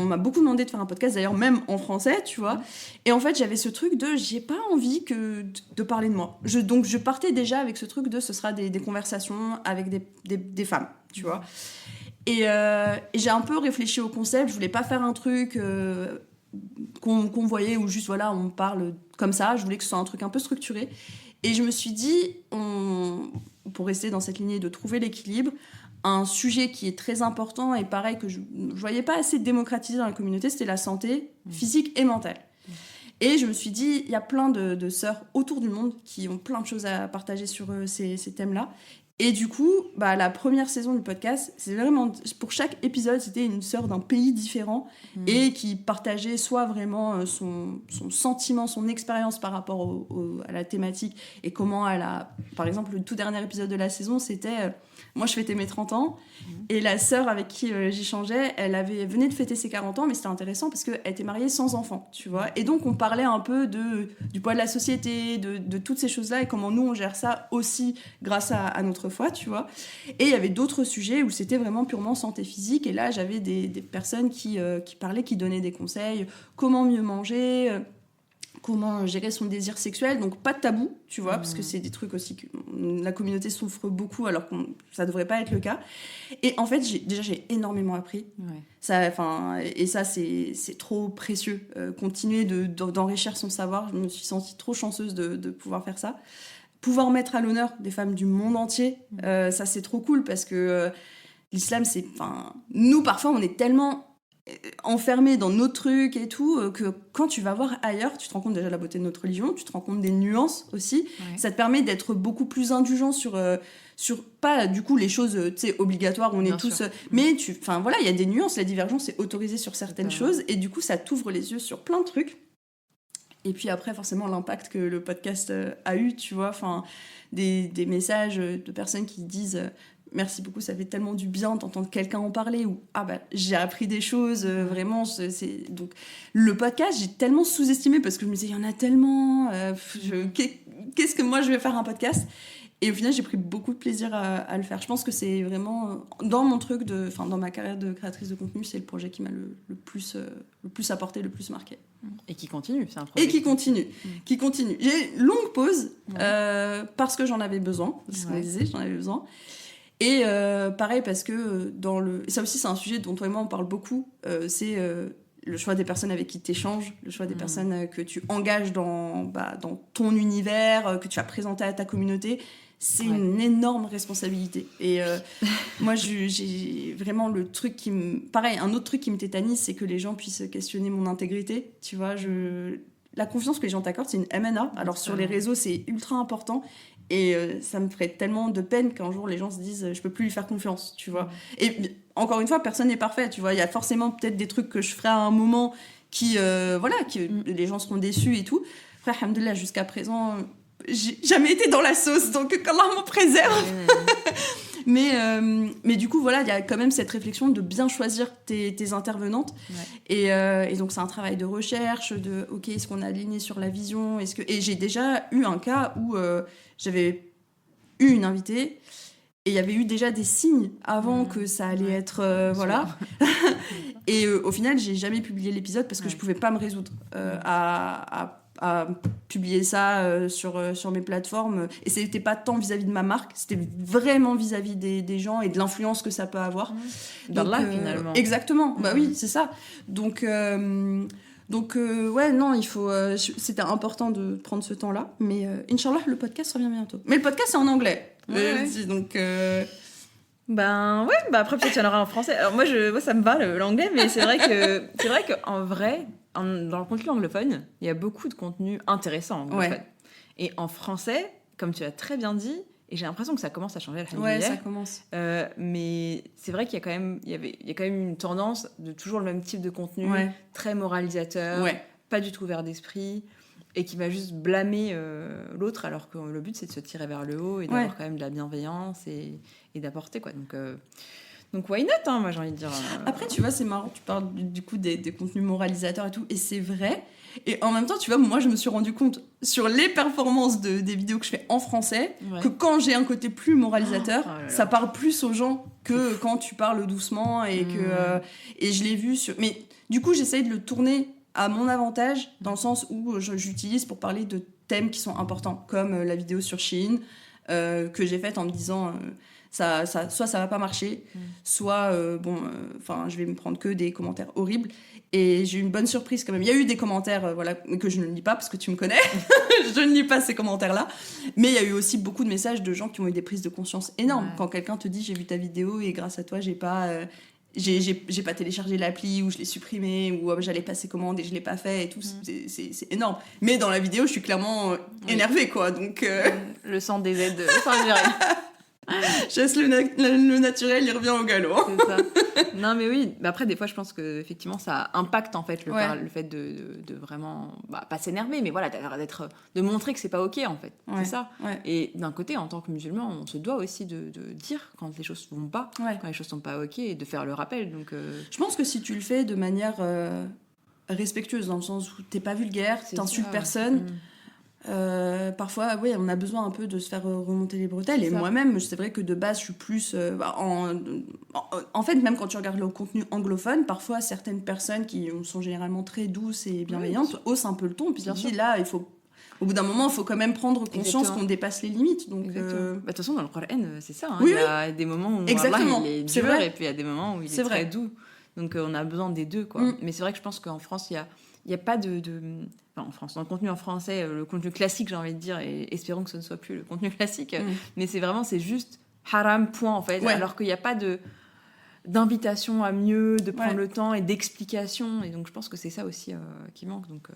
[SPEAKER 2] m'a beaucoup demandé de faire un podcast, d'ailleurs même en français, tu vois. Et en fait, j'avais ce truc de, j'ai pas envie de parler de moi. Donc, je partais déjà avec ce truc de, ce sera des conversations avec des femmes, tu vois. Et j'ai un peu réfléchi au concept, je voulais pas faire un truc... qu'on voyait où juste voilà on parle comme ça, je voulais que ce soit un truc un peu structuré et je me suis dit pour rester dans cette lignée de trouver l'équilibre, un sujet qui est très important et pareil que je voyais pas assez démocratisé dans la communauté, c'était la santé physique et mentale. Et je me suis dit, il y a plein de sœurs autour du monde qui ont plein de choses à partager sur ces thèmes-là. Et du coup, la première saison du podcast, c'est vraiment, pour chaque épisode, c'était une sœur d'un pays différent et qui partageait soit vraiment son sentiment, son expérience par rapport à la thématique et comment elle a... Par exemple, le tout dernier épisode de la saison, c'était... moi, je fêtais mes 30 ans et la sœur avec qui j'échangeais, venait de fêter ses 40 ans, mais c'était intéressant parce qu'elle était mariée sans enfant, tu vois. Et donc, on parlait un peu du poids de la société, de toutes ces choses-là et comment nous, on gère ça aussi grâce à notre foi, tu vois. Et il y avait d'autres sujets où c'était vraiment purement santé physique. Et là, j'avais des personnes qui parlaient, qui donnaient des conseils. Comment mieux manger, comment gérer son désir sexuel. Donc, pas de tabou, tu vois, parce que c'est des trucs aussi que la communauté souffre beaucoup, alors que ça devrait pas être le cas. Et en fait, j'ai énormément appris. Ouais. Ça, c'est trop précieux. Continuer d'enrichir son savoir. Je me suis sentie trop chanceuse de pouvoir faire ça. Pouvoir mettre à l'honneur des femmes du monde entier, ça c'est trop cool parce que l'islam, nous parfois on est tellement enfermés dans nos trucs et tout que quand tu vas voir ailleurs, tu te rends compte déjà de la beauté de notre religion, tu te rends compte des nuances aussi. Ouais. Ça te permet d'être beaucoup plus indulgent sur pas du coup les choses obligatoires où on est tous mais il y a des nuances, la divergence est autorisée sur certaines choses et du coup ça t'ouvre les yeux sur plein de trucs. Et puis après, forcément, l'impact que le podcast a eu, tu vois, des messages de personnes qui disent « Merci beaucoup, ça fait tellement du bien d'entendre quelqu'un en parler » ou « Ah j'ai appris des choses, vraiment. » Donc, le podcast, j'ai tellement sous-estimé parce que je me disais « Il y en a tellement, qu'est-ce que moi, je vais faire un podcast ?» Et au final, j'ai pris beaucoup de plaisir à le faire. Je pense que c'est vraiment, dans mon truc, dans ma carrière de créatrice de contenu, c'est le projet qui m'a le plus apporté, le plus marqué.
[SPEAKER 1] Et qui continue, c'est un projet.
[SPEAKER 2] Et qui continue. J'ai une longue pause, parce que j'en avais besoin. C'est ce qu'on disait, j'en avais besoin. Et pareil, parce que ça aussi, c'est un sujet dont toi et moi, on parle beaucoup. C'est le choix des personnes avec qui tu échanges, le choix des personnes que tu engages dans ton univers, que tu vas présenter à ta communauté. C'est une énorme responsabilité. Et moi, j'ai vraiment le truc pareil, un autre truc qui me tétanise, c'est que les gens puissent questionner mon intégrité. Tu vois, la confiance que les gens t'accordent, c'est une MNA. Alors, sur les réseaux, c'est ultra important. Et ça me ferait tellement de peine qu'un jour, les gens se disent « Je peux plus lui faire confiance. » Tu vois. Et encore une fois, personne n'est parfait. Tu vois, il y a forcément peut-être des trucs que je ferai à un moment qui les gens seront déçus et tout. Après, alhamdoulilah, jusqu'à présent... j'ai jamais été dans la sauce, donc qu'Allah m'en préserve. Mais du coup, voilà, il y a quand même cette réflexion de bien choisir tes intervenantes. Et donc, c'est un travail de recherche, OK, est-ce qu'on est aligné sur la vision ? Et j'ai déjà eu un cas où j'avais eu une invitée et il y avait eu déjà des signes avant que ça allait être... voilà. Et au final, j'ai jamais publié l'épisode parce que je pouvais pas me résoudre à à publier ça sur mes plateformes. Et c'était pas tant vis-à-vis de ma marque, c'était vraiment vis-à-vis des gens et de l'influence que ça peut avoir.
[SPEAKER 1] D'Allah, finalement.
[SPEAKER 2] Exactement, bah oui, c'est ça. Donc ouais, non, il faut. C'était important de prendre ce temps-là, mais Inch'Allah, le podcast revient bientôt. Mais le podcast, c'est en anglais.
[SPEAKER 1] Ouais.
[SPEAKER 2] Donc.
[SPEAKER 1] Ben ouais, après peut-être qu'il y en aura en français. Alors moi ça me va l'anglais, mais c'est vrai qu'en vrai, dans le contenu anglophone, il y a beaucoup de contenu intéressant anglophone.
[SPEAKER 2] Ouais.
[SPEAKER 1] Et en français, comme tu as très bien dit, et j'ai l'impression que ça commence à changer.
[SPEAKER 2] Ouais, ça commence.
[SPEAKER 1] Mais c'est vrai qu'il y a quand même une tendance de toujours le même type de contenu, très moralisateur, pas du tout ouvert d'esprit, et qui va juste blâmer l'autre, alors que le but c'est de se tirer vers le haut et d'avoir quand même de la bienveillance et d'apporter quoi. Donc why not, hein, moi j'ai envie de dire.
[SPEAKER 2] Après tu vois, c'est marrant, tu parles du coup des contenus moralisateurs et tout, et c'est vrai. Et en même temps, tu vois, moi je me suis rendu compte sur les performances des vidéos que je fais en français que quand j'ai un côté plus moralisateur, ça parle plus aux gens que quand tu parles doucement et et je l'ai vu sur. Mais du coup, j'essaye de le tourner à mon avantage, dans le sens où j'utilise pour parler de thèmes qui sont importants, comme la vidéo sur Shein, que j'ai faite en me disant soit ça va pas marcher, soit je vais me prendre que des commentaires horribles. Et j'ai eu une bonne surprise quand même. Il y a eu des commentaires que je ne lis pas parce que tu me connais. Je ne lis pas ces commentaires-là. Mais il y a eu aussi beaucoup de messages de gens qui ont eu des prises de conscience énormes. Ouais. Quand quelqu'un te dit « j'ai vu ta vidéo et grâce à toi, j'ai pas téléchargé l'appli ou je l'ai supprimé ou j'allais passer commande et je l'ai pas fait et tout. » C'est énorme. Mais dans la vidéo, je suis clairement énervée, quoi. Donc,
[SPEAKER 1] le sang des aides, enfin, je dirais.
[SPEAKER 2] Je laisse le naturel, il revient au galop.
[SPEAKER 1] C'est ça. Non, mais oui. Mais après, des fois, je pense que effectivement, ça impacte en fait le fait de vraiment pas s'énerver, mais voilà, de montrer que c'est pas ok en fait. Ouais. C'est ça. Ouais. Et d'un côté, en tant que musulman, on se doit aussi de dire quand les choses vont pas, quand les choses sont pas ok, et de faire le rappel. Donc,
[SPEAKER 2] je pense que si tu le fais de manière respectueuse, dans le sens où t'es pas vulgaire, t'insultes personne. Parfois, on a besoin un peu de se faire remonter les bretelles. Et moi-même, c'est vrai que de base, je suis plus... en fait, même quand tu regardes le contenu anglophone, parfois, certaines personnes qui sont généralement très douces et bienveillantes haussent un peu le ton. Puis là, au bout d'un moment, il faut quand même prendre conscience qu'on dépasse les limites. Donc,
[SPEAKER 1] de toute façon, dans le Coran, c'est ça. Il y a des moments où Allah, il est dur, et puis il y a des moments où il est très doux. Donc, on a besoin des deux, quoi. Mais c'est vrai que je pense qu'en France, il n'y a pas de... en France, dans le contenu en français, le contenu classique, j'ai envie de dire, et espérons que ce ne soit plus le contenu classique, mais c'est juste haram, point, en fait, alors qu'il n'y a pas d'invitation à mieux, de prendre le temps et d'explication, et donc je pense que c'est ça aussi qui manque, donc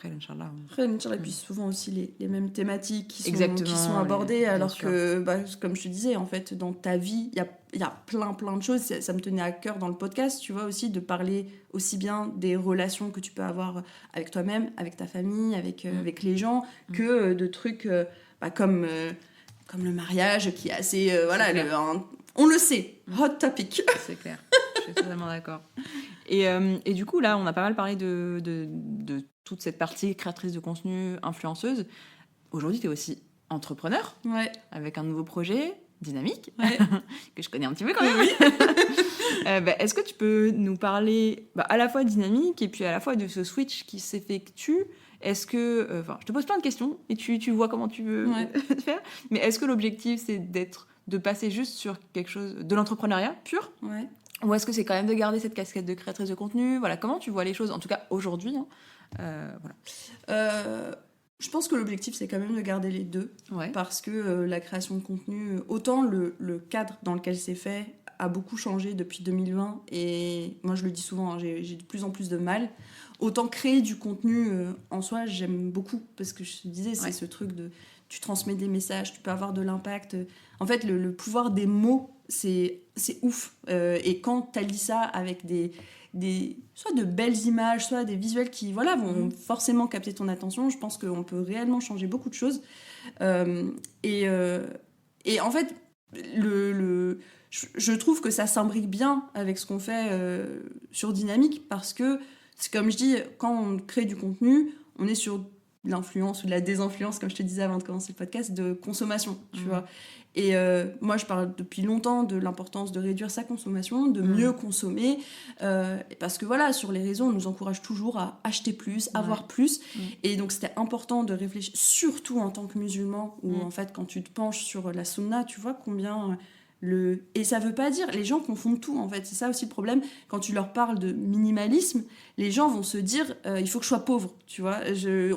[SPEAKER 1] Inch'Allah.
[SPEAKER 2] Et puis souvent aussi les mêmes thématiques qui sont abordées, alors que, comme je te disais, en fait, dans ta vie, il y a plein de choses. Ça me tenait à cœur dans le podcast, tu vois, aussi de parler aussi bien des relations que tu peux avoir avec toi-même, avec ta famille, avec les gens, que de trucs comme le mariage, qui est assez... on le sait, hot topic.
[SPEAKER 1] C'est clair, je suis totalement d'accord. Et du coup, là, on a pas mal parlé de toute cette partie créatrice de contenu, influenceuse. Aujourd'hui, tu es aussi entrepreneur, avec un nouveau projet, Dynamique, que je connais un petit peu quand même. Oui. Est-ce que tu peux nous parler à la fois de Dynamique et puis à la fois de ce switch qui s'effectue? Est-ce que... je te pose plein de questions et tu vois comment tu veux te faire. Mais est-ce que l'objectif, c'est de passer juste sur quelque chose de l'entrepreneuriat pur? Ou est-ce que c'est quand même de garder cette casquette de créatrice de contenu? Voilà, comment tu vois les choses, en tout cas aujourd'hui,
[SPEAKER 2] Je pense que l'objectif, c'est quand même de garder les deux. Parce que la création de contenu, autant le cadre dans lequel c'est fait a beaucoup changé depuis 2020. Et moi, je le dis souvent, j'ai de plus en plus de mal. Autant créer du contenu en soi, j'aime beaucoup. Parce que je te disais, c'est ce truc de... Tu transmets des messages, tu peux avoir de l'impact. En fait, le pouvoir des mots, c'est ouf. Et quand tu allies ça avec soit de belles images, soit des visuels qui vont forcément capter ton attention, je pense qu'on peut réellement changer beaucoup de choses. Et en fait, je trouve que ça s'imbrique bien avec ce qu'on fait sur Dynamique, parce que, c'est comme je dis, quand on crée du contenu, on est sur l'influence ou de la désinfluence, comme je te disais avant de commencer le podcast, de consommation, tu vois. Et moi, je parle depuis longtemps de l'importance de réduire sa consommation, de mieux consommer, parce que voilà, sur les réseaux, on nous encourage toujours à acheter plus, avoir plus. Et donc, c'était important de réfléchir, surtout en tant que musulman, où en fait, quand tu te penches sur la sunna, tu vois combien... Et ça veut pas dire, les gens confondent tout en fait, c'est ça aussi le problème. Quand tu leur parles de minimalisme, les gens vont se dire il faut que je sois pauvre, tu vois.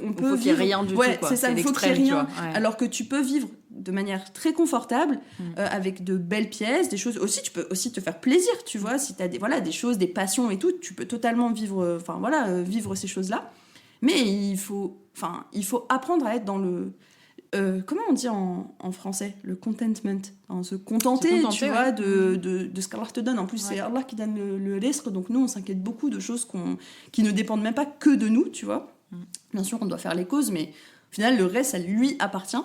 [SPEAKER 2] On peut
[SPEAKER 1] qu'il n'y ait rien du tout, quoi.
[SPEAKER 2] C'est ça, il faut qu'il n'y ait rien.
[SPEAKER 1] Ouais.
[SPEAKER 2] Alors que tu peux vivre de manière très confortable, avec de belles pièces, des choses aussi, tu peux aussi te faire plaisir, tu vois. Si tu as des choses, des passions et tout, tu peux totalement vivre, vivre ces choses-là. Mais il faut apprendre à être dans le... comment on dit en français, le contentment, se contenter, tu vois, de ce qu'Allah te donne. En plus, c'est Allah qui donne le risque, donc nous, on s'inquiète beaucoup de choses qui ne dépendent même pas que de nous, tu vois. Bien sûr, on doit faire les causes, mais au final, le reste, ça lui appartient.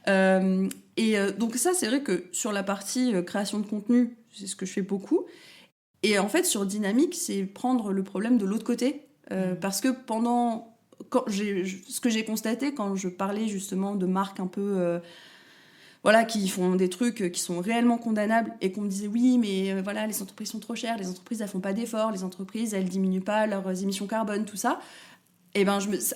[SPEAKER 2] Donc ça, c'est vrai que sur la partie création de contenu, c'est ce que je fais beaucoup. Et en fait, sur Dynamique, c'est prendre le problème de l'autre côté. Parce que ce que j'ai constaté quand je parlais justement de marques un peu qui font des trucs qui sont réellement condamnables et qu'on me disait oui mais les entreprises sont trop chères, les entreprises elles font pas d'efforts, les entreprises elles diminuent pas leurs émissions carbone, tout ça, et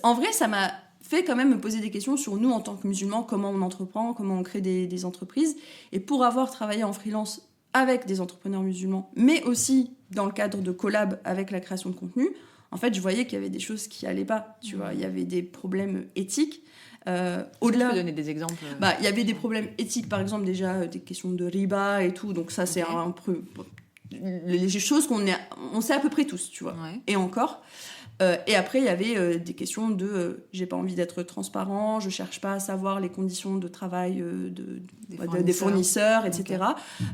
[SPEAKER 2] en vrai ça m'a fait quand même me poser des questions sur nous en tant que musulmans, comment on entreprend, comment on crée des entreprises. Et pour avoir travaillé en freelance avec des entrepreneurs musulmans, mais aussi dans le cadre de collab avec la création de contenu, en fait, je voyais qu'il y avait des choses qui allaient pas, tu vois. Il y avait des problèmes éthiques.
[SPEAKER 1] Au-delà... Tu peux donner des exemples
[SPEAKER 2] il y avait des problèmes éthiques, par exemple, déjà, des questions de riba et tout. Donc ça, c'est un peu... Les choses on sait à peu près tous, tu vois. Ouais. Et encore. Et après, il y avait des questions de... j'ai pas envie d'être transparent, je cherche pas à savoir les conditions de travail des fournisseurs, etc.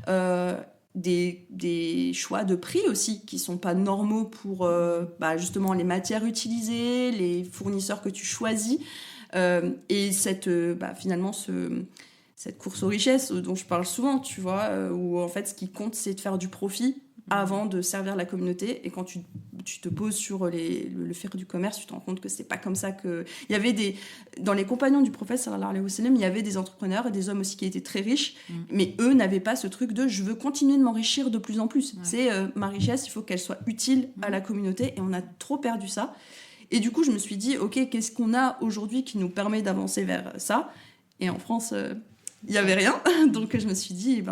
[SPEAKER 2] Okay. Des choix de prix aussi qui sont pas normaux pour justement les matières utilisées, les fournisseurs que tu choisis, et finalement cette course aux richesses dont je parle souvent, tu vois, où en fait ce qui compte c'est de faire du profit avant de servir la communauté. Et quand tu te poses sur le faire du commerce, tu te rends compte que c'est pas comme ça que... Il y avait dans les compagnons du prophète, sallallahu alayhi wa sallam, il y avait des entrepreneurs et des hommes aussi qui étaient très riches, mais eux n'avaient pas ce truc de « je veux continuer de m'enrichir de plus en plus ». C'est ma richesse, il faut qu'elle soit utile à la communauté, et on a trop perdu ça. Et du coup, je me suis dit « Ok, qu'est-ce qu'on a aujourd'hui qui nous permet d'avancer vers ça ?» Et en France, il n'y avait rien. Donc je me suis dit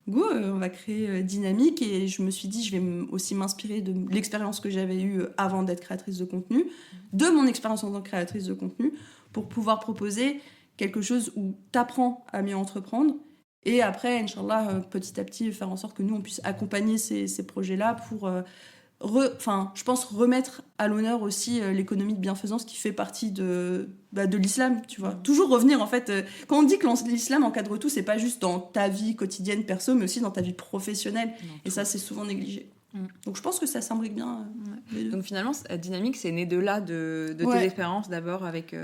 [SPEAKER 2] go, on va créer Dynamique. Et je me suis dit, je vais aussi m'inspirer de l'expérience que j'avais eue avant d'être créatrice de contenu, de mon expérience en tant que créatrice de contenu, pour pouvoir proposer quelque chose où t'apprends à mieux entreprendre. Et après, Inch'Allah, petit à petit, faire en sorte que nous, on puisse accompagner ces projets-là pour... je pense remettre à l'honneur aussi l'économie de bienfaisance qui fait partie de l'islam, tu vois. Toujours revenir, en fait, quand on dit que l'islam encadre tout, c'est pas juste dans ta vie quotidienne perso, mais aussi dans ta vie professionnelle. Et ça, c'est souvent négligé. Donc je pense que ça s'imbrique bien.
[SPEAKER 1] Donc finalement, Dynamique, c'est né de là, de tes expériences d'abord avec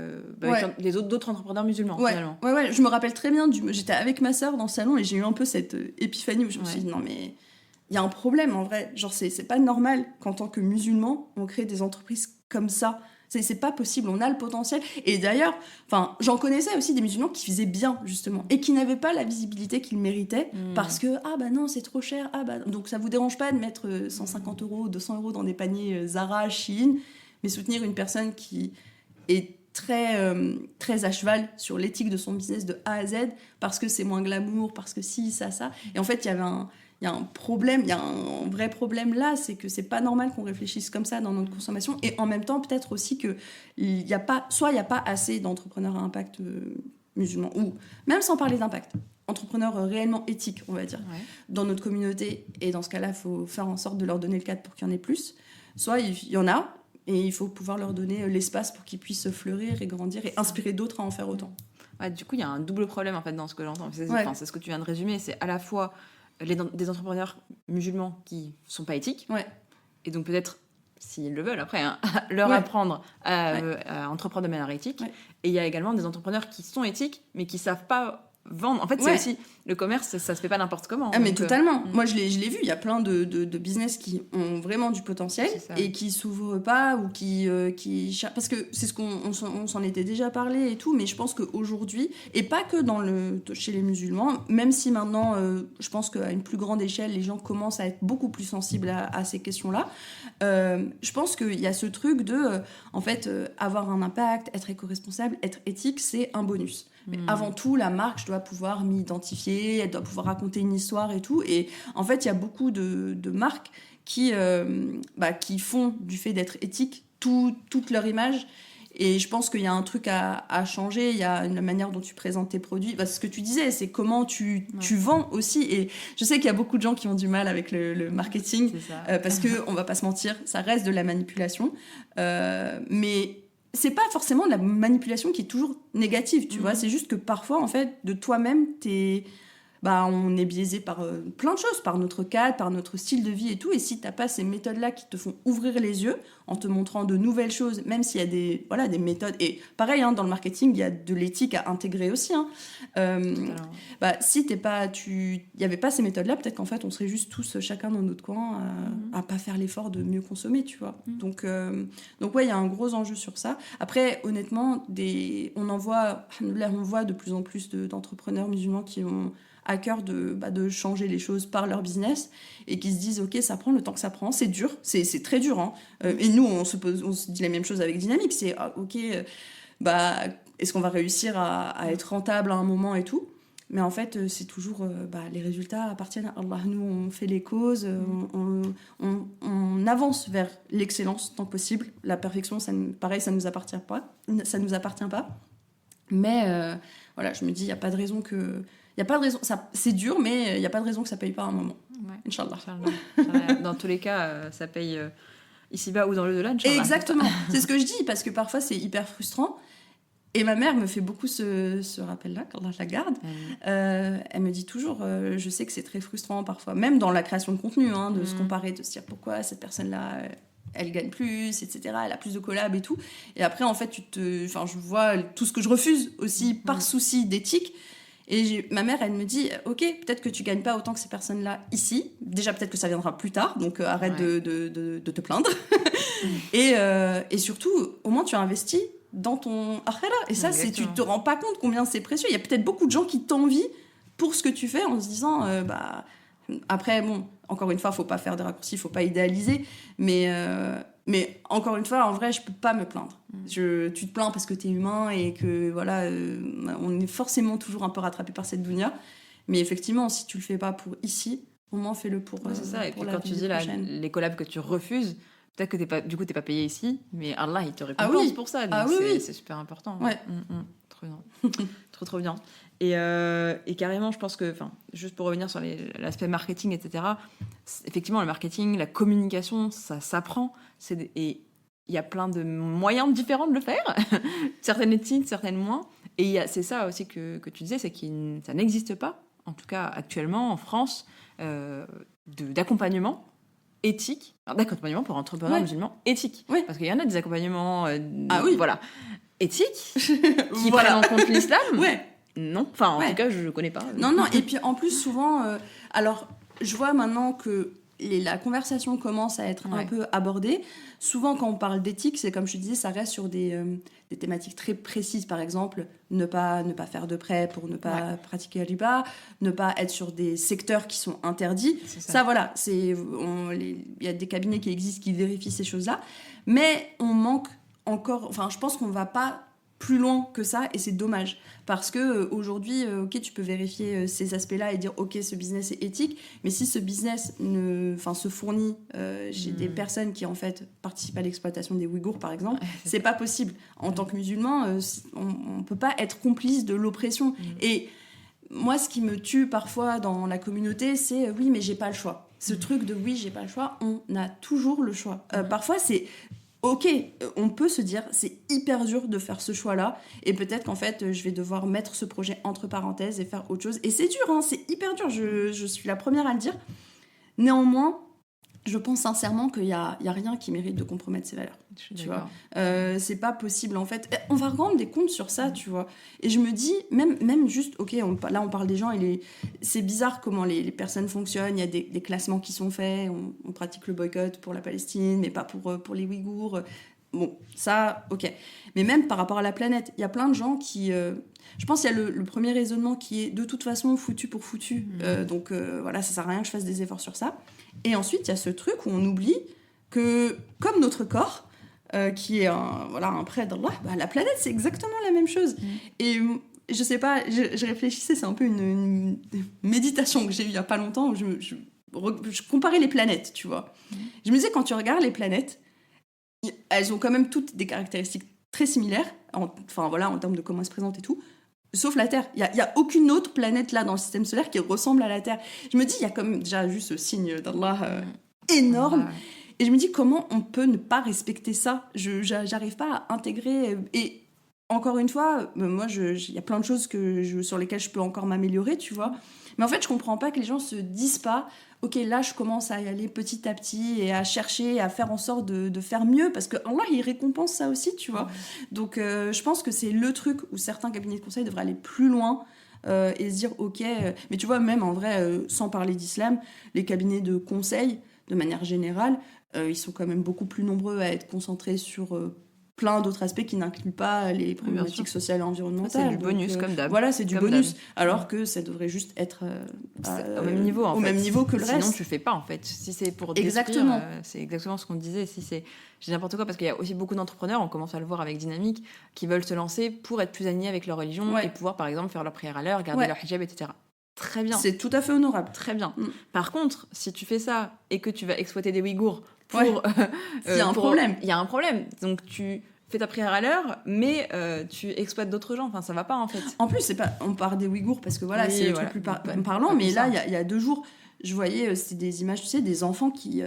[SPEAKER 1] les d'autres entrepreneurs musulmans, finalement.
[SPEAKER 2] Ouais, je me rappelle très bien, j'étais avec ma sœur dans le salon et j'ai eu un peu cette épiphanie où je me suis dit, non mais... Il y a un problème, en vrai. Genre, c'est pas normal qu'en tant que musulman, on crée des entreprises comme ça. C'est pas possible, on a le potentiel. Et d'ailleurs, j'en connaissais aussi des musulmans qui faisaient bien, justement, et qui n'avaient pas la visibilité qu'ils méritaient, parce que, non, c'est trop cher, donc ça vous dérange pas de mettre 150 €, 200 € dans des paniers Zara, Shein, mais soutenir une personne qui est très à cheval sur l'éthique de son business de A à Z, parce que c'est moins glamour, parce que si, ça. Et en fait, il y a un problème, il y a un vrai problème là, c'est que c'est pas normal qu'on réfléchisse comme ça dans notre consommation. Et en même temps, peut-être aussi qu'il n'y a pas assez d'entrepreneurs à impact musulmans, ou même sans parler d'impact, entrepreneurs réellement éthiques, on va dire, dans notre communauté. Et dans ce cas-là, il faut faire en sorte de leur donner le cadre pour qu'il y en ait plus. Soit il y en a, et il faut pouvoir leur donner l'espace pour qu'ils puissent fleurir et grandir et inspirer d'autres à en faire autant.
[SPEAKER 1] Ouais, du coup, il y a un double problème en fait dans ce que j'entends. C'est ce que tu viens de résumer, c'est à la fois des entrepreneurs musulmans qui sont pas éthiques, et donc peut-être, s'ils le veulent après, leur apprendre à entreprendre de manière éthique. Et il y a également des entrepreneurs qui sont éthiques, mais qui savent pas vendre. En fait, c'est aussi le commerce, ça se fait pas n'importe comment.
[SPEAKER 2] Ah, mais totalement. Moi, je l'ai vu. Il y a plein de business qui ont vraiment du potentiel et qui s'ouvrent pas ou qui parce que c'est ce qu'on s'en était déjà parlé et tout. Mais je pense qu'aujourd'hui, et pas que chez les musulmans, même si maintenant, je pense qu'à une plus grande échelle, les gens commencent à être beaucoup plus sensibles à ces questions-là. Je pense qu'il y a ce truc de, en fait, avoir un impact, être éco-responsable, être éthique, c'est un bonus. Mais avant tout, la marque, je dois pouvoir m'identifier, elle doit pouvoir raconter une histoire et tout. Et en fait, il y a beaucoup de marques qui font du fait d'être éthique toute leur image. Et je pense qu'il y a un truc à changer. Il y a la manière dont tu présentes tes produits. Bah, c'est ce que tu disais, c'est comment tu vends aussi. Et je sais qu'il y a beaucoup de gens qui ont du mal avec le marketing. Parce qu'on ne va pas se mentir, ça reste de la manipulation. Mais c'est pas forcément de la manipulation qui est toujours négative, tu vois. C'est juste que parfois, en fait, de toi-même, on est biaisé par plein de choses, par notre cadre, par notre style de vie et tout. Et si t'as pas ces méthodes-là qui te font ouvrir les yeux en te montrant de nouvelles choses, même s'il y a des méthodes. Et pareil, dans le marketing, il y a de l'éthique à intégrer aussi. Si il y avait pas ces méthodes-là, peut-être qu'en fait, on serait juste tous chacun dans notre coin à pas faire l'effort de mieux consommer, tu vois. Donc ouais, il y a un gros enjeu sur ça. Après, honnêtement, on voit de plus en plus d'entrepreneurs musulmans qui ont à cœur de changer les choses par leur business et qui se disent ok, ça prend le temps que ça prend, c'est dur, c'est très dur, et nous on se dit la même chose avec Dynamique, c'est est-ce qu'on va réussir à être rentable à un moment et tout, mais en fait c'est toujours les résultats appartiennent à Allah. Nous on fait les causes, on avance vers l'excellence tant que possible. La perfection, ça nous appartient pas, mais voilà, je me dis il y a pas de raison que c'est dur, mais il n'y a pas de raison que ça paye pas à un moment. Ouais. Inch'Allah.
[SPEAKER 1] Dans tous les cas, ça paye ici-bas ou dans le delà. Inch'Allah.
[SPEAKER 2] Exactement. C'est ce que je dis, parce que parfois c'est hyper frustrant. Et ma mère me fait beaucoup ce rappel-là, qu'Allah la garde. Elle me dit toujours, je sais que c'est très frustrant parfois, même dans la création de contenu, de se comparer, de se dire pourquoi cette personne-là, elle gagne plus, etc. Elle a plus de collabs et tout. Et après, en fait, je vois tout ce que je refuse aussi par souci d'éthique. Et ma mère, elle me dit, ok, peut-être que tu gagnes pas autant que ces personnes-là ici. Déjà, peut-être que ça viendra plus tard, donc arrête de te plaindre. Et surtout, au moins, tu as investi dans ton akhira. Et ça, tu te rends pas compte combien c'est précieux. Il y a peut-être beaucoup de gens qui t'envient pour ce que tu fais en se disant, après, bon, encore une fois, faut pas faire de raccourcis, faut pas idéaliser, mais encore une fois, en vrai, je peux pas me plaindre. Tu te plains parce que t'es humain et que voilà, on est forcément toujours un peu rattrapé par cette dunya. Mais effectivement, si tu le fais pas pour ici, au moins fais-le pour.
[SPEAKER 1] C'est ça. Et
[SPEAKER 2] pour
[SPEAKER 1] puis quand tu dis les collabs que tu refuses, peut-être que t'es pas payé ici, mais Allah il te récompense pour ça. Donc c'est super important.
[SPEAKER 2] Ouais.
[SPEAKER 1] Trop bien. trop bien. Et carrément, je pense que, juste pour revenir sur l'aspect marketing, etc., effectivement, le marketing, la communication, ça s'apprend. Et il y a plein de moyens différents de le faire. Certaines éthiques, certaines moins. Et c'est ça aussi que tu disais, c'est que ça n'existe pas, en tout cas actuellement en France, d'accompagnement éthique, d'accompagnement pour entrepreneurs musulmans éthique.
[SPEAKER 2] Oui.
[SPEAKER 1] Parce qu'il y en a des accompagnements
[SPEAKER 2] voilà.
[SPEAKER 1] éthiques qui prennent en compte l'islam.
[SPEAKER 2] Ouais.
[SPEAKER 1] Non, en tout cas, je ne connais pas.
[SPEAKER 2] Non, et puis en plus, souvent, alors, je vois maintenant que la conversation commence à être un peu abordée. Souvent, quand on parle d'éthique, c'est comme je te disais, ça reste sur des thématiques très précises. Par exemple, ne pas faire de prêt pour ne pas pratiquer le riba, ne pas être sur des secteurs qui sont interdits. Ça, voilà, il y a des cabinets qui existent qui vérifient ces choses-là. Mais on manque encore... je pense qu'on ne va pas plus loin que ça, et c'est dommage parce que aujourd'hui, ok, tu peux vérifier ces aspects-là et dire ok, ce business est éthique, mais si ce business se fournit chez des personnes qui en fait participent à l'exploitation des Ouïghours par exemple, c'est pas possible. En tant que musulman, on peut pas être complice de l'oppression. Et moi, ce qui me tue parfois dans la communauté, c'est oui, mais j'ai pas le choix. Ce truc de oui, j'ai pas le choix, on a toujours le choix. Parfois, c'est ok, on peut se dire c'est hyper dur de faire ce choix-là et peut-être qu'en fait je vais devoir mettre ce projet entre parenthèses et faire autre chose, et c'est dur, c'est hyper dur, je suis la première à le dire. Néanmoins, je pense sincèrement qu'il y a rien qui mérite de compromettre ces valeurs. Tu vois, c'est pas possible en fait. On va rendre des comptes sur ça, tu vois. Et je me dis, même juste, ok, là on parle des gens, c'est bizarre comment les personnes fonctionnent. Il y a des classements qui sont faits. On pratique le boycott pour la Palestine, mais pas pour les Ouïghours. Bon, ça, ok. Mais même par rapport à la planète, il y a plein de gens qui... je pense qu'il y a le premier raisonnement qui est de toute façon foutu pour foutu. Donc voilà, ça sert à rien que je fasse des efforts sur ça. Et ensuite, il y a ce truc où on oublie que, comme notre corps, qui est un prêt d'Allah, la planète, c'est exactement la même chose. Et je sais pas, je réfléchissais, c'est un peu une méditation que j'ai eue il y a pas longtemps, où je comparais les planètes, tu vois. Je me disais, quand tu regardes les planètes, elles ont quand même toutes des caractéristiques très similaires, en termes de comment elles se présentent et tout, sauf la Terre. Il y a aucune autre planète là dans le système solaire qui ressemble à la Terre. Je me dis, il y a quand même déjà juste ce signe d'Allah énorme. Ouais. Et je me dis, comment on peut ne pas respecter ça ? J'arrive pas à intégrer. Et encore une fois, moi, il y a plein de choses sur lesquelles je peux encore m'améliorer, tu vois. Mais en fait, je comprends pas que les gens se disent pas, ok, là, je commence à y aller petit à petit et à chercher, à faire en sorte de faire mieux, parce que Allah, il récompense ça aussi, tu vois. Donc, je pense que c'est le truc où certains cabinets de conseil devraient aller plus loin et se dire, ok, mais tu vois, même en vrai, sans parler d'islam, les cabinets de conseil, de manière générale, ils sont quand même beaucoup plus nombreux à être concentrés sur plein d'autres aspects qui n'incluent pas les problématiques sociales et environnementales.
[SPEAKER 1] C'est du bonus, comme d'hab.
[SPEAKER 2] Voilà, c'est du bonus, alors que ça devrait juste être
[SPEAKER 1] au même niveau,
[SPEAKER 2] au même niveau que le reste.
[SPEAKER 1] Sinon, tu fais pas, en fait. Si c'est pour détruire, c'est exactement ce qu'on disait. Si c'est n'importe quoi, parce qu'il y a aussi beaucoup d'entrepreneurs, on commence à le voir avec Dynamique, qui veulent se lancer pour être plus alignés avec leur religion et pouvoir, par exemple, faire leur prière à l'heure, garder leur hijab, etc. Très bien.
[SPEAKER 2] C'est tout à fait honorable.
[SPEAKER 1] Très bien. Par contre, si tu fais ça et que tu vas exploiter des Ouïghours pour...
[SPEAKER 2] il y a un problème.
[SPEAKER 1] Il y a un problème. Donc, tu fais ta prière à l'heure, mais tu exploites d'autres gens. Enfin, ça va pas, en fait.
[SPEAKER 2] En plus, on parle des Ouïghours parce que voilà, c'est le truc plus parlant. Mais là, il y a 2 jours, je voyais des images, tu sais, des enfants qui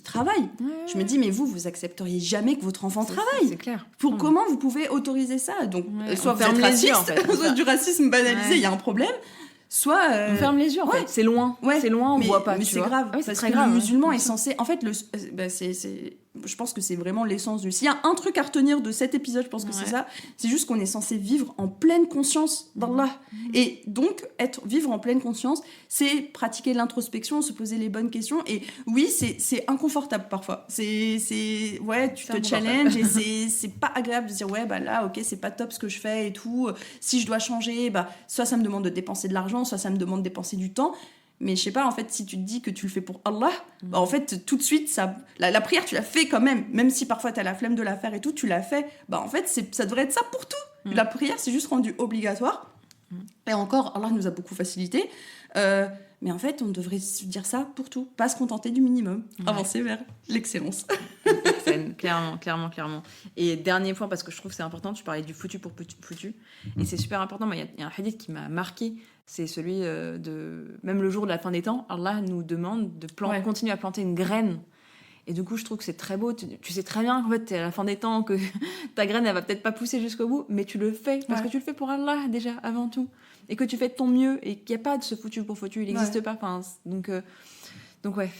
[SPEAKER 2] travaillent. Je me dis, mais vous accepteriez jamais que votre enfant travaille.
[SPEAKER 1] C'est clair.
[SPEAKER 2] Comment vous pouvez autoriser ça ? Donc, soit vous êtes raciste, en fait, soit du racisme banalisé, il y a un problème. Soit
[SPEAKER 1] on ferme les yeux, en fait. C'est loin, on voit pas.
[SPEAKER 2] Mais c'est grave, parce que le musulman est censé. En fait, je pense que c'est vraiment l'essence du. S'il y a un truc à retenir de cet épisode, je pense que c'est ça. C'est juste qu'on est censé vivre en pleine conscience d'Allah. Et donc, vivre en pleine conscience, c'est pratiquer l'introspection, se poser les bonnes questions. Et oui, c'est inconfortable parfois. Tu te challenges et c'est pas agréable de dire là, ok, c'est pas top ce que je fais et tout. Si je dois changer, soit ça me demande de dépenser de l'argent, soit ça me demande de dépenser du temps. Mais je sais pas, en fait, si tu te dis que tu le fais pour Allah, en fait, tout de suite, la prière, tu la fais quand même si parfois t'as la flemme de la faire et tout, tu la fais. En fait, ça devrait être ça pour tout. La prière, c'est juste rendu obligatoire. Et encore, Allah nous a beaucoup facilité. Mais en fait, on devrait se dire ça pour tout. Pas se contenter du minimum. Avancer vers l'excellence.
[SPEAKER 1] Clairement. Et dernier point, parce que je trouve que c'est important, tu parlais du foutu pour foutu. Et c'est super important. Moi, il y a un hadith qui m'a marqué. C'est celui de... Même le jour de la fin des temps, Allah nous demande de continuer à planter une graine. Et du coup, je trouve que c'est très beau. Tu sais très bien qu'en fait, t'es à la fin des temps, que ta graine, elle va peut-être pas pousser jusqu'au bout, mais tu le fais. Parce que tu le fais pour Allah, déjà, avant tout. Et que tu fais de ton mieux. Et qu'il n'y a pas de ce foutu pour foutu. Il n'existe pas. Enfin, donc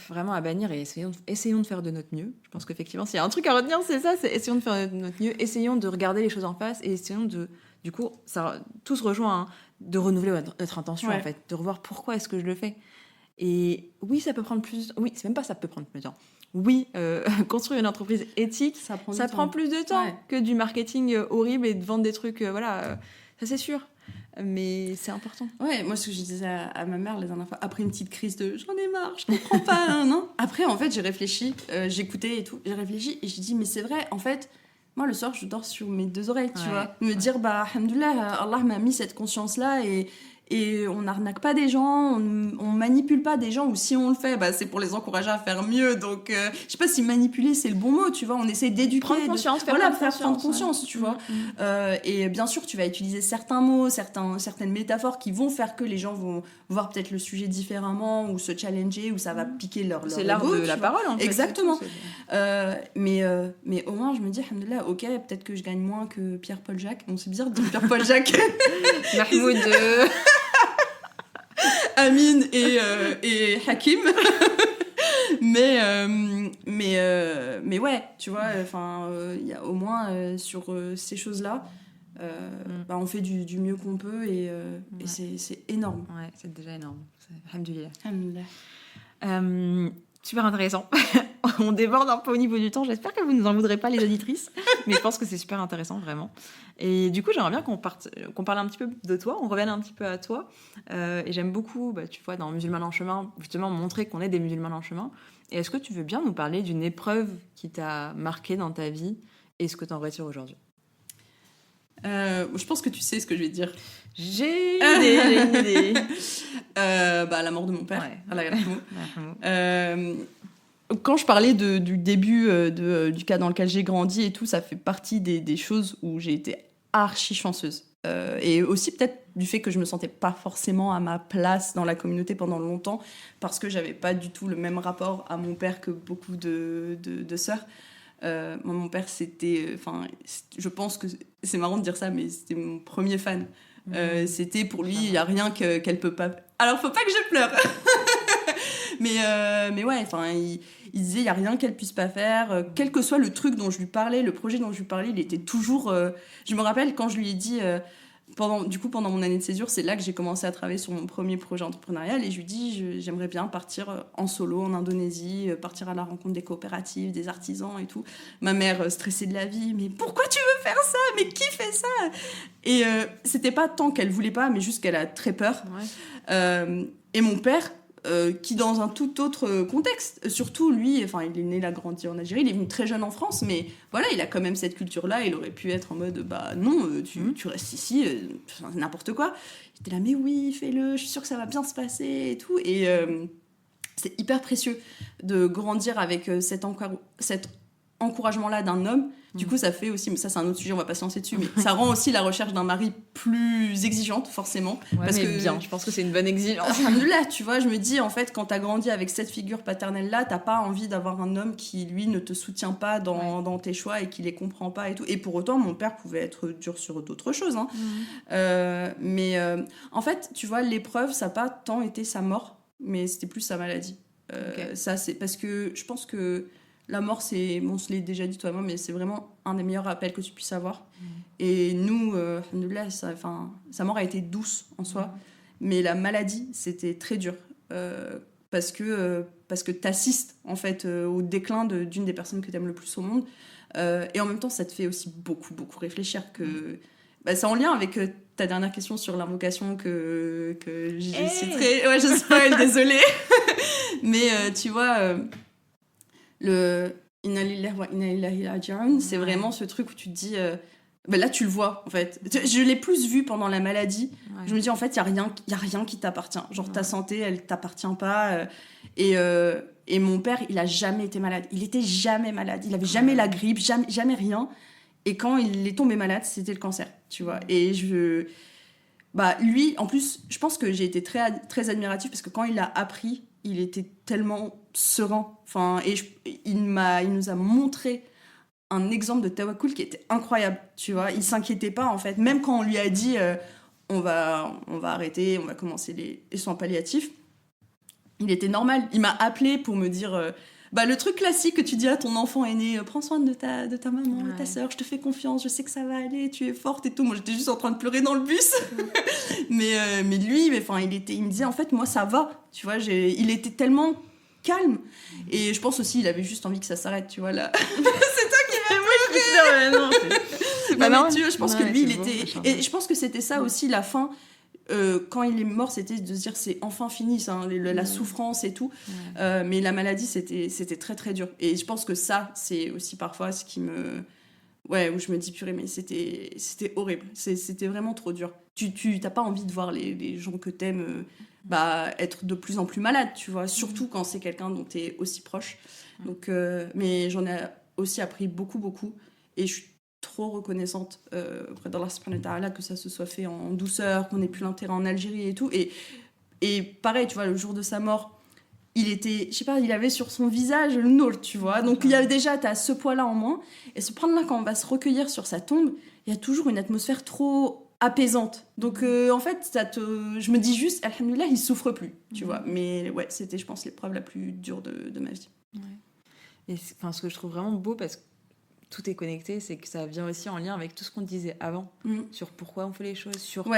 [SPEAKER 1] vraiment à bannir et essayons de faire de notre mieux. Je pense qu'effectivement, s'il y a un truc à retenir, c'est ça. C'est essayons de faire de notre mieux. Essayons de regarder les choses en face. Et essayons de... Du coup, ça tout se rejoint, de renouveler notre intention, en fait. De revoir pourquoi est-ce que je le fais. Et oui, ça peut prendre plus... Oui, c'est même pas ça peut prendre plus de temps. Oui, construire une entreprise éthique, ça prend plus de temps que du marketing horrible et de vendre des trucs, ça c'est sûr. Mais c'est important.
[SPEAKER 2] Ouais, moi ce que je disais à ma mère la dernière fois, après une petite crise de j'en ai marre, je comprends pas, non. Après, en fait, j'ai réfléchi, j'écoutais et tout, j'ai réfléchi et j'ai dit, mais c'est vrai, en fait, moi le soir, je dors sur mes 2 oreilles, tu vois. Me dire, alhamdoulilah, Allah m'a mis cette conscience-là et on n'arnaque pas des gens, on manipule pas des gens, ou si on le fait, c'est pour les encourager à faire mieux. Donc, je sais pas si manipuler, c'est le bon mot, tu vois. On essaie d'éduquer.
[SPEAKER 1] Prendre conscience,
[SPEAKER 2] faire prendre conscience, tu vois. Et bien sûr, tu vas utiliser certains mots, certaines métaphores qui vont faire que les gens vont voir peut-être le sujet différemment, ou se challenger, ou ça va piquer leur
[SPEAKER 1] c'est l'art
[SPEAKER 2] ego,
[SPEAKER 1] de la parole, en fait.
[SPEAKER 2] Exactement. Mais au moins, je me dis, alhamdoulilah, ok, peut-être que je gagne moins que Pierre-Paul Jacques. Bon, c'est bizarre de dire Pierre-Paul Jacques.
[SPEAKER 1] Mahmoud...
[SPEAKER 2] Amine et Hakim. mais ouais, tu vois, il y a au moins sur ces choses-là, on fait du mieux qu'on peut et c'est énorme.
[SPEAKER 1] Ouais, c'est déjà énorme. Alhamdoulilah.
[SPEAKER 2] Alhamdoulilah.
[SPEAKER 1] Super intéressant. On déborde un peu au niveau du temps. J'espère que vous ne nous en voudrez pas, les auditrices. Mais je pense que c'est super intéressant, vraiment. Et du coup, j'aimerais bien qu'on parle un petit peu de toi, on revienne un petit peu à toi. Et j'aime beaucoup, tu vois, dans Musulmans en chemin, justement, montrer qu'on est des musulmans en chemin. Et est-ce que tu veux bien nous parler d'une épreuve qui t'a marqué dans ta vie et ce que tu en retires aujourd'hui ?
[SPEAKER 2] Je pense que tu sais ce que je vais dire.
[SPEAKER 1] J'ai une idée.
[SPEAKER 2] La mort de mon père. Ouais. Quand je parlais du début du cas dans lequel j'ai grandi et tout, ça fait partie des choses où j'ai été archi chanceuse. Et aussi peut-être du fait que je me sentais pas forcément à ma place dans la communauté pendant longtemps, parce que j'avais pas du tout le même rapport à mon père que beaucoup de sœurs. Moi, mon père, c'était... je pense que c'est marrant de dire ça, mais c'était mon premier fan. C'était pour lui, il n'y a rien qu'elle peut pas... Alors, faut pas que je pleure. mais ouais, il disait, il n'y a rien qu'elle puisse pas faire. Quel que soit le truc dont je lui parlais, le projet dont je lui parlais, il était toujours... Je me rappelle quand je lui ai dit... pendant mon année de césure, c'est là que j'ai commencé à travailler sur mon premier projet entrepreneurial et je lui dis j'aimerais bien partir en solo en Indonésie, partir à la rencontre des coopératives, des artisans et tout. Ma mère stressée de la vie, mais pourquoi tu veux faire ça ? Mais qui fait ça ? Et c'était pas tant qu'elle voulait pas, mais juste qu'elle a très peur. Ouais. Et mon père, qui dans un tout autre contexte, surtout lui, il est né, il a grandi en Algérie, il est venu très jeune en France, mais voilà, il a quand même cette culture-là, il aurait pu être en mode, non, tu restes ici, n'importe quoi. Il était là, mais oui, fais-le, je suis sûre que ça va bien se passer, et tout, et c'est hyper précieux de grandir avec cet encouragement-là d'un homme. Du coup, ça fait aussi, mais ça c'est un autre sujet, on va pas se lancer dessus, mais ça rend aussi la recherche d'un mari plus exigeante, forcément.
[SPEAKER 1] Ouais, parce que bien, je pense que c'est une bonne exigence.
[SPEAKER 2] Là, tu vois, je me dis, en fait, quand t'as grandi avec cette figure paternelle-là, t'as pas envie d'avoir un homme qui, lui, ne te soutient pas dans tes choix et qui les comprend pas et tout. Et pour autant, mon père pouvait être dur sur d'autres choses. Hein. En fait, tu vois, l'épreuve, ça n'a pas tant été sa mort, mais c'était plus sa maladie. Ça, c'est parce que je pense que la mort, on se l'est déjà dit toi-même, mais c'est vraiment un des meilleurs rappels que tu puisses avoir. Et nous, alhamdoulilah, sa mort a été douce en soi, mais la maladie, c'était très dur. Parce que t'assistes, en fait, au déclin d'une des personnes que t'aimes le plus au monde. Et en même temps, ça te fait aussi beaucoup, beaucoup réfléchir. C'est en lien avec ta dernière question sur l'invocation que j'ai citée. Ouais, je spoil, désolée. Mais tu vois... le Inna lillahi wa inna ilayhi raji'un, c'est vraiment ce truc où tu te dis là tu le vois en fait, je l'ai plus vu pendant la maladie. Je me dis en fait il y a rien qui t'appartient, genre ta santé elle t'appartient pas. Et mon père il a jamais été malade, il était jamais malade, il avait jamais la grippe, jamais rien, et quand il est tombé malade c'était le cancer, tu vois. Et lui en plus je pense que j'ai été très, très admirative parce que quand il a appris il était tellement serein. Il nous a montré un exemple de tawakkul qui était incroyable, tu vois. Il s'inquiétait pas, en fait. Même quand on lui a dit on va arrêter, on va commencer les soins palliatifs, il était normal. Il m'a appelé pour me dire le truc classique que tu dis à ton enfant aîné, prends soin de ta maman, de ta sœur, je te fais confiance, je sais que ça va aller, tu es forte et tout. Moi, j'étais juste en train de pleurer dans le bus. mais lui, il me disait, en fait, moi, ça va. Tu vois, il était tellement calme. Et je pense aussi, il avait juste envie que ça s'arrête, tu vois, là. C'est toi qui m'as pleuré. Je pense que lui, il était... Et je pense que c'était ça aussi, la fin... quand il est mort, c'était de se dire c'est enfin fini, la souffrance et tout. Mais la maladie, c'était très très dur. Et je pense que ça, c'est aussi parfois ce qui me... Ouais, où je me dis purée, mais c'était horrible. C'était vraiment trop dur. Tu t'as pas envie de voir les gens que t'aimes être de plus en plus malades, tu vois. Surtout quand c'est quelqu'un dont t'es aussi proche. Donc, mais j'en ai aussi appris beaucoup, beaucoup. Et je suis trop reconnaissante auprès d'Allah subhanahu wa ta'ala que ça se soit fait en douceur, qu'on ait pu l'enterrer en Algérie et tout. Et pareil, tu vois, le jour de sa mort, il avait sur son visage le nour, tu vois. Donc il y avait déjà, t'as ce poids-là en moins. Et ce point-là, quand on va se recueillir sur sa tombe, il y a toujours une atmosphère trop apaisante. Donc en fait, je me dis juste, alhamdoulilah, il souffre plus, tu vois. Mais ouais, c'était, je pense, l'épreuve la plus dure de ma vie.
[SPEAKER 1] Ouais. Et ce que je trouve vraiment beau, parce que tout est connecté, c'est que ça vient aussi en lien avec tout ce qu'on disait avant, sur pourquoi on fait les choses, sur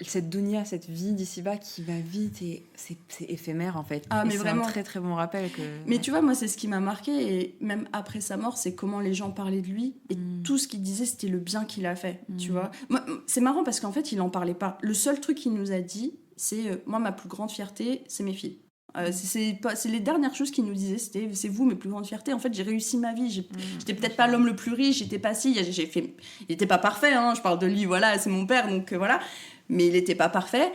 [SPEAKER 1] cette dunya, cette vie d'ici-bas qui va vite et c'est éphémère en fait.
[SPEAKER 2] Ah, mais
[SPEAKER 1] c'est
[SPEAKER 2] vraiment.
[SPEAKER 1] un très très bon rappel que...
[SPEAKER 2] Mais tu vois, moi, c'est ce qui m'a marqué, et même après sa mort, c'est comment les gens parlaient de lui, et tout ce qu'il disait, c'était le bien qu'il a fait, tu vois. Moi, c'est marrant parce qu'en fait, il en parlait pas. Le seul truc qu'il nous a dit, c'est moi, ma plus grande fierté, c'est mes filles. C'est les dernières choses qu'il nous disait, c'est vous mes plus grandes fiertés. En fait, j'ai réussi ma vie, j'étais peut-être pas l'homme le plus riche, j'étais pas si, il était pas parfait, hein, je parle de lui, voilà, c'est mon père, donc voilà, mais il était pas parfait.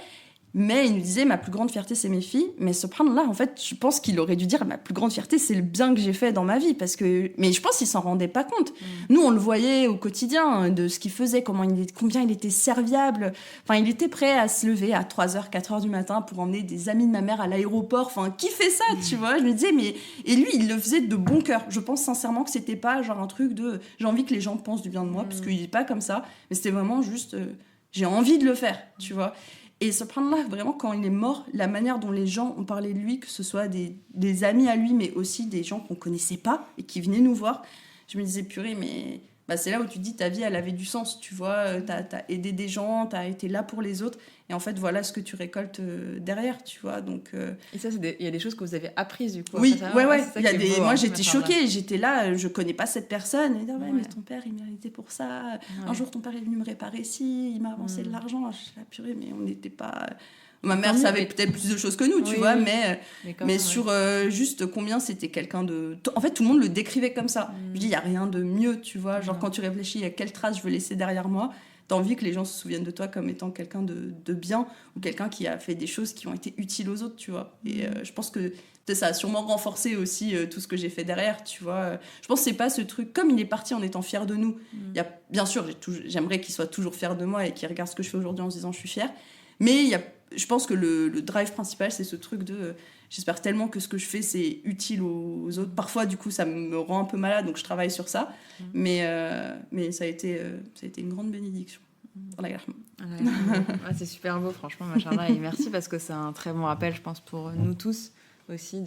[SPEAKER 2] Mais il nous disait, ma plus grande fierté, c'est mes filles. Mais subhanallah, en fait, je pense qu'il aurait dû dire, ma plus grande fierté, c'est le bien que j'ai fait dans ma vie. Mais je pense qu'il s'en rendait pas compte. Nous, on le voyait au quotidien, de ce qu'il faisait, combien il était serviable. Enfin, il était prêt à se lever à 3h, 4h du matin pour emmener des amis de ma mère à l'aéroport. Enfin, qui fait ça, tu vois? Je me disais, mais... Et lui, il le faisait de bon cœur. Je pense sincèrement que c'était pas genre un truc de... J'ai envie que les gens pensent du bien de moi, parce qu'il est pas comme ça. Mais c'était vraiment juste... j'ai envie de le faire, tu vois? Et subhanallah, vraiment, quand il est mort, la manière dont les gens ont parlé de lui, que ce soit des amis à lui, mais aussi des gens qu'on connaissait pas et qui venaient nous voir, je me disais, purée, mais c'est là où tu te dis, ta vie, elle avait du sens, tu vois, t'as aidé des gens, t'as été là pour les autres, et en fait, voilà ce que tu récoltes derrière, tu vois, donc...
[SPEAKER 1] Et ça, il y a des choses que vous avez apprises, du coup.
[SPEAKER 2] Oui,
[SPEAKER 1] ça,
[SPEAKER 2] ouais.
[SPEAKER 1] beau,
[SPEAKER 2] moi,
[SPEAKER 1] hein,
[SPEAKER 2] j'étais choquée, j'étais là, je connais pas cette personne, et ouais, mais ton père, il méritait pour ça, un jour, ton père est venu me réparer ici, il m'a avancé de l'argent, je suis là, purée, mais on n'était pas... Ma mère savait peut-être plus de choses que nous, tu vois, mais sur juste combien c'était quelqu'un de... En fait, tout le monde le décrivait comme ça. Je dis, il n'y a rien de mieux, tu vois. Genre, quand tu réfléchis à quelle trace je veux laisser derrière moi, t'as envie que les gens se souviennent de toi comme étant quelqu'un de bien, ou quelqu'un qui a fait des choses qui ont été utiles aux autres, tu vois. Et je pense que ça a sûrement renforcé aussi tout ce que j'ai fait derrière, tu vois. Je pense que c'est pas ce truc... Comme il est parti en étant fier de nous, bien sûr, j'aimerais qu'il soit toujours fier de moi et qu'il regarde ce que je fais aujourd'hui en se disant, je suis fière. Mais je pense que le drive principal, c'est ce truc de... j'espère tellement que ce que je fais, c'est utile aux autres. Parfois, du coup, ça me rend un peu malade, donc je travaille sur ça. Mais ça a été une grande bénédiction.
[SPEAKER 1] C'est super beau, franchement, machallah. Et merci, parce que c'est un très bon rappel, je pense, pour nous tous aussi.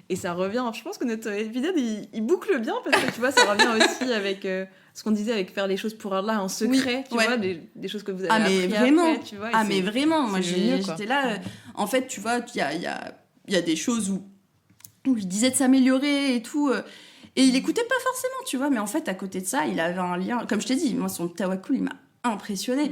[SPEAKER 1] Et ça revient... Je pense que notre épisode, il boucle bien, parce que, tu vois, ça revient aussi avec... ce qu'on disait avec faire les choses pour Allah en secret, tu vois, des choses que vous avez appris
[SPEAKER 2] vraiment.
[SPEAKER 1] Après, tu vois.
[SPEAKER 2] Mais vraiment, moi
[SPEAKER 1] j'étais
[SPEAKER 2] là, en fait, tu vois, il y a des choses où il disait de s'améliorer et tout, et il écoutait pas forcément, tu vois, mais en fait, à côté de ça, il avait un lien, comme je t'ai dit, moi, son tawakkul, il m'a impressionnée.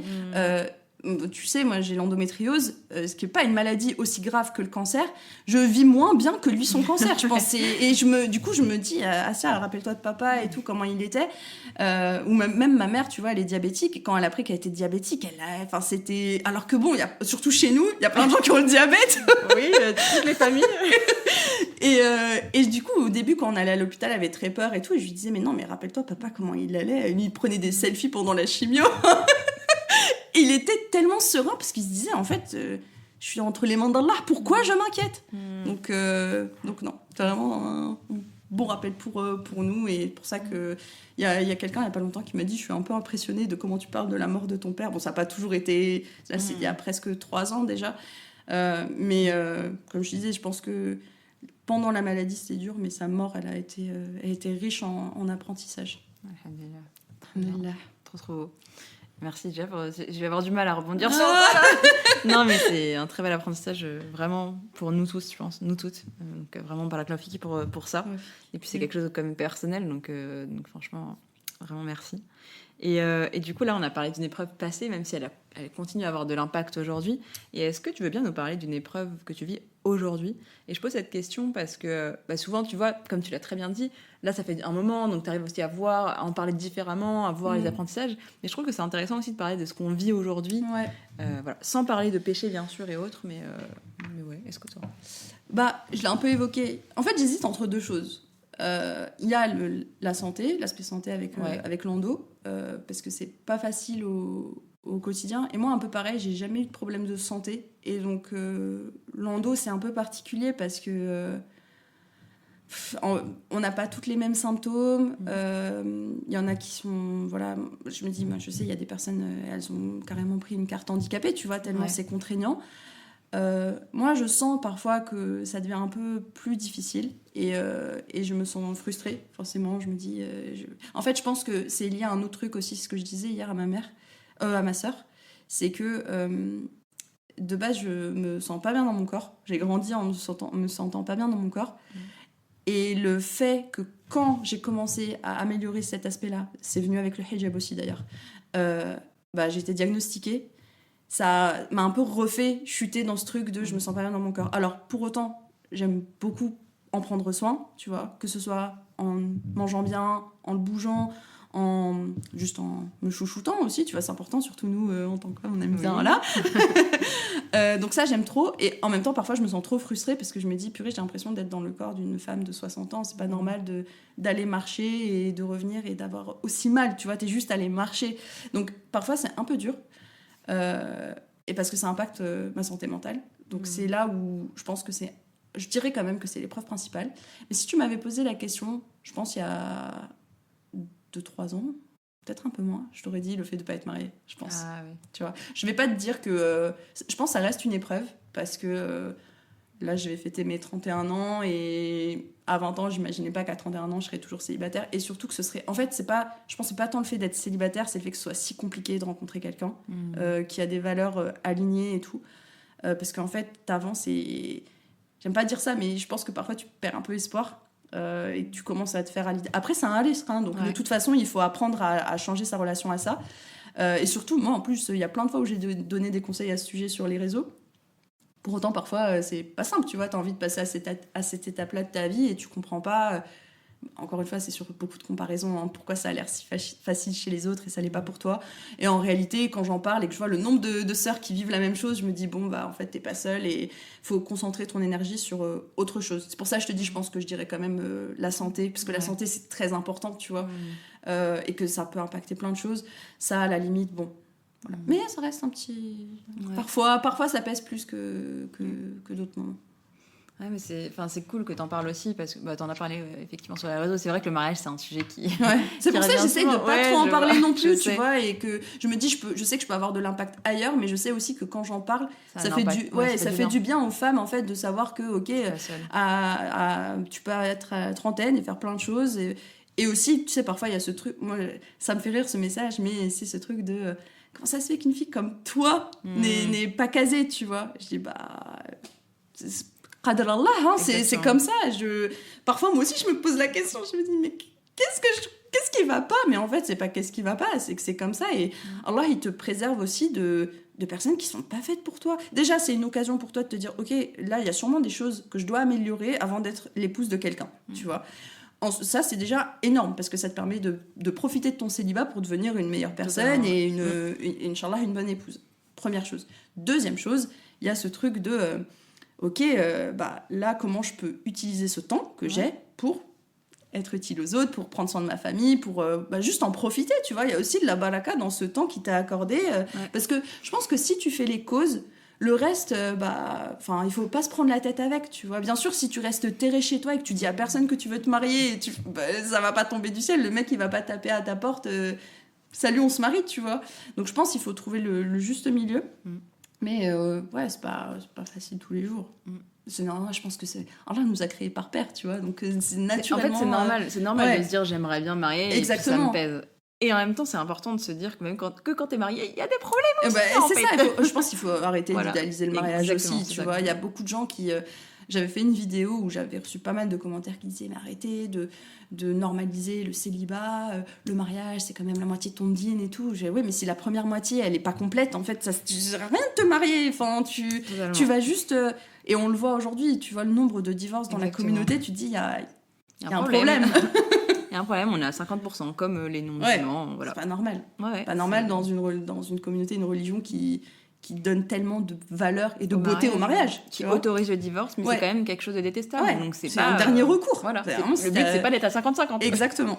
[SPEAKER 2] Tu sais, moi j'ai l'endométriose, ce qui n'est pas une maladie aussi grave que le cancer. Je vis moins bien que lui son cancer, je pense. Et du coup, je me dis, Assia, rappelle-toi de papa et tout, comment il était. Ou même ma mère, tu vois, elle est diabétique. Et quand elle a appris qu'elle était diabétique, c'était... Alors que bon, surtout chez nous, il y a plein de gens qui ont le diabète.
[SPEAKER 1] Oui, toutes les familles.
[SPEAKER 2] Et du coup, au début, quand on allait à l'hôpital, elle avait très peur et tout. Et je lui disais, mais non, mais rappelle-toi, papa, comment il allait. Il prenait des selfies pendant la chimio. Il était tellement serein parce qu'il se disait, en fait, je suis entre les mains d'Allah, pourquoi je m'inquiète? Donc non, c'est vraiment un bon rappel pour nous, et pour ça que il y a quelqu'un il n'y a pas longtemps qui m'a dit, je suis un peu impressionnée de comment tu parles de la mort de ton père. Bon, ça n'a pas toujours été, là c'est il y a presque 3 ans déjà, mais comme je disais, je pense que pendant la maladie c'était dur, mais sa mort elle a été riche en apprentissage.
[SPEAKER 1] Alhamdulillah. Trop beau. Merci Jeff, je vais avoir du mal à rebondir sur ça. Non, mais c'est un très bel apprentissage, vraiment pour nous tous, je pense, nous toutes. Donc vraiment par la Fiki pour ça. Ouais. Et puis c'est quelque chose comme personnel, donc franchement, vraiment merci. Et du coup là, on a parlé d'une épreuve passée, même si elle continue à avoir de l'impact aujourd'hui. Et est-ce que tu veux bien nous parler d'une épreuve que tu vis aujourd'hui? Et je pose cette question parce que souvent, tu vois, comme tu l'as très bien dit, là ça fait un moment, donc tu arrives aussi à en parler différemment, à voir les apprentissages. Mais je trouve que c'est intéressant aussi de parler de ce qu'on vit aujourd'hui, voilà. Sans parler de péché bien sûr et autres, mais ouais, est-ce que toi...
[SPEAKER 2] Je l'ai un peu évoqué. En fait, j'hésite entre deux choses. Il y a la santé, l'aspect santé avec l'endo, parce que c'est pas facile au quotidien. Et moi, un peu pareil, j'ai jamais eu de problème de santé. Et donc, l'endo, c'est un peu particulier parce que on n'a pas toutes les mêmes symptômes. Il y en a qui sont... Voilà, je me dis, moi, je sais, il y a des personnes, elles ont carrément pris une carte handicapée, tu vois, tellement c'est contraignant. Moi, je sens parfois que ça devient un peu plus difficile et je me sens frustrée, forcément. Je me dis... En fait, je pense que c'est lié à un autre truc aussi, ce que je disais hier à ma sœur, c'est que... de base, je me sens pas bien dans mon corps. J'ai grandi en me sentant pas bien dans mon corps. Et le fait que quand j'ai commencé à améliorer cet aspect-là, c'est venu avec le hijab aussi d'ailleurs, j'ai été diagnostiquée. Ça m'a un peu refait chuter dans ce truc de je me sens pas bien dans mon corps. Alors pour autant, j'aime beaucoup en prendre soin, tu vois, que ce soit en mangeant bien, en le bougeant, juste en me chouchoutant aussi, tu vois, c'est important, surtout nous en tant que femmes, on aime bien là. Donc ça j'aime trop, et en même temps parfois je me sens trop frustrée parce que je me dis purée, j'ai l'impression d'être dans le corps d'une femme de 60 ans, c'est pas normal d'aller marcher et de revenir et d'avoir aussi mal, tu vois, t'es juste allé marcher. Donc parfois c'est un peu dur, et parce que ça impacte ma santé mentale, donc c'est là où je pense que je dirais quand même que c'est l'épreuve principale. Mais si tu m'avais posé la question, je pense il y a 2-3 ans, peut-être un peu moins, je t'aurais dit le fait de ne pas être mariée, je pense.
[SPEAKER 1] Ah, oui.
[SPEAKER 2] Tu vois, je vais pas te dire que... je pense que ça reste une épreuve, parce que là, je vais fêter mes 31 ans, et à 20 ans, j'imaginais pas qu'à 31 ans, je serais toujours célibataire, et surtout que ce serait... En fait, je pense que c'est pas tant le fait d'être célibataire, c'est le fait que ce soit si compliqué de rencontrer quelqu'un qui a des valeurs alignées et tout. Parce qu'en fait, t'avances et... J'aime pas dire ça, mais je pense que parfois, tu perds un peu espoir. Et que tu commences à te faire à l'idée. Après, c'est un risque, hein, donc de toute façon, il faut apprendre à changer sa relation à ça. Et surtout, moi, en plus, il y a plein de fois où j'ai donné des conseils à ce sujet sur les réseaux. Pour autant, parfois, c'est pas simple, tu vois. T'as envie de passer à cette étape-là de ta vie et tu comprends pas. Encore une fois, c'est sur beaucoup de comparaisons, hein, pourquoi ça a l'air si facile chez les autres et ça l'est pas pour toi. Et en réalité, quand j'en parle et que je vois le nombre de sœurs qui vivent la même chose, je me dis, bon, bah, en fait, t'es pas seule et faut concentrer ton énergie sur autre chose. C'est pour ça que je te dis, je pense que je dirais quand même la santé, parce que la santé, c'est très important, tu vois, et que ça peut impacter plein de choses. Ça, à la limite, bon. Voilà. Mais ça reste un petit... Parfois, ça pèse plus que d'autres moments.
[SPEAKER 1] Ouais, mais c'est cool que t'en parles aussi, parce que t'en as parlé effectivement sur les réseaux. C'est vrai que le mariage, c'est un sujet qui...
[SPEAKER 2] C'est pour ça que j'essaye de pas trop en parler non plus, tu
[SPEAKER 1] sais.
[SPEAKER 2] vois, et que je me dis, je sais que je peux avoir de l'impact ailleurs, mais je sais aussi que quand j'en parle, ça fait du bien aux femmes, en fait, de savoir que, ok, tu peux être à trentaine et faire plein de choses, et aussi, tu sais, parfois, il y a ce truc, moi, ça me fait rire ce message, mais c'est ce truc de... Comment ça se fait qu'une fille comme toi n'est pas casée, tu vois? Je dis, qadar Allah, hein, c'est comme ça. Parfois, moi aussi, je me pose la question. Je me dis, mais qu'est-ce qui va pas? Mais en fait, c'est pas qu'est-ce qui va pas, c'est que c'est comme ça. Et Allah, il te préserve aussi de personnes qui sont pas faites pour toi. Déjà, c'est une occasion pour toi de te dire, ok, là, il y a sûrement des choses que je dois améliorer avant d'être l'épouse de quelqu'un, tu vois. Ça, c'est déjà énorme, parce que ça te permet de profiter de ton célibat pour devenir une meilleure personne et Inch'Allah, une bonne épouse. Première chose. Deuxième chose, il y a ce truc de... ok, là, comment je peux utiliser ce temps que j'ai pour être utile aux autres, pour prendre soin de ma famille, pour juste en profiter, tu vois. Il y a aussi de la baraka dans ce temps qui t'a accordé. Parce que je pense que si tu fais les causes, le reste, il faut pas se prendre la tête avec, tu vois. Bien sûr, si tu restes terré chez toi et que tu dis à personne que tu veux te marier, ça va pas tomber du ciel. Le mec, il va pas taper à ta porte. Salut, on se marie, tu vois. Donc je pense qu'il faut trouver le juste milieu. Mais c'est pas facile tous les jours. C'est normal, je pense que Allah nous a créés par pair, tu vois, donc c'est naturellement...
[SPEAKER 1] En fait, c'est normal de se dire j'aimerais bien me marier.
[SPEAKER 2] Exactement.
[SPEAKER 1] Et puis ça me pèse. Et en même temps, c'est important de se dire que même quand t'es marié, il y a des problèmes aussi.
[SPEAKER 2] C'est ça, je pense qu'il faut arrêter d'idéaliser le mariage aussi, tu vois. Il y a beaucoup de gens qui... J'avais fait une vidéo où j'avais reçu pas mal de commentaires qui disaient mais arrêtez de normaliser le célibat, le mariage c'est quand même la moitié de ton dîne et tout. Oui, mais si la première moitié elle est pas complète, en fait ça sert à rien de te marier, enfin tu vas juste et on le voit aujourd'hui, tu vois le nombre de divorces dans la communauté, tu te dis il y a un problème.
[SPEAKER 1] Il y a un problème, on est à 50% comme les non-musulmans, voilà.
[SPEAKER 2] C'est pas normal. Pas normal dans une communauté, une religion qui donne tellement de valeur et de beauté au mariage.
[SPEAKER 1] Qui autorise le divorce, mais c'est quand même quelque chose de détestable. Donc c'est pas
[SPEAKER 2] un dernier recours.
[SPEAKER 1] Voilà, le but, c'est pas d'être à 50-50.
[SPEAKER 2] Exactement.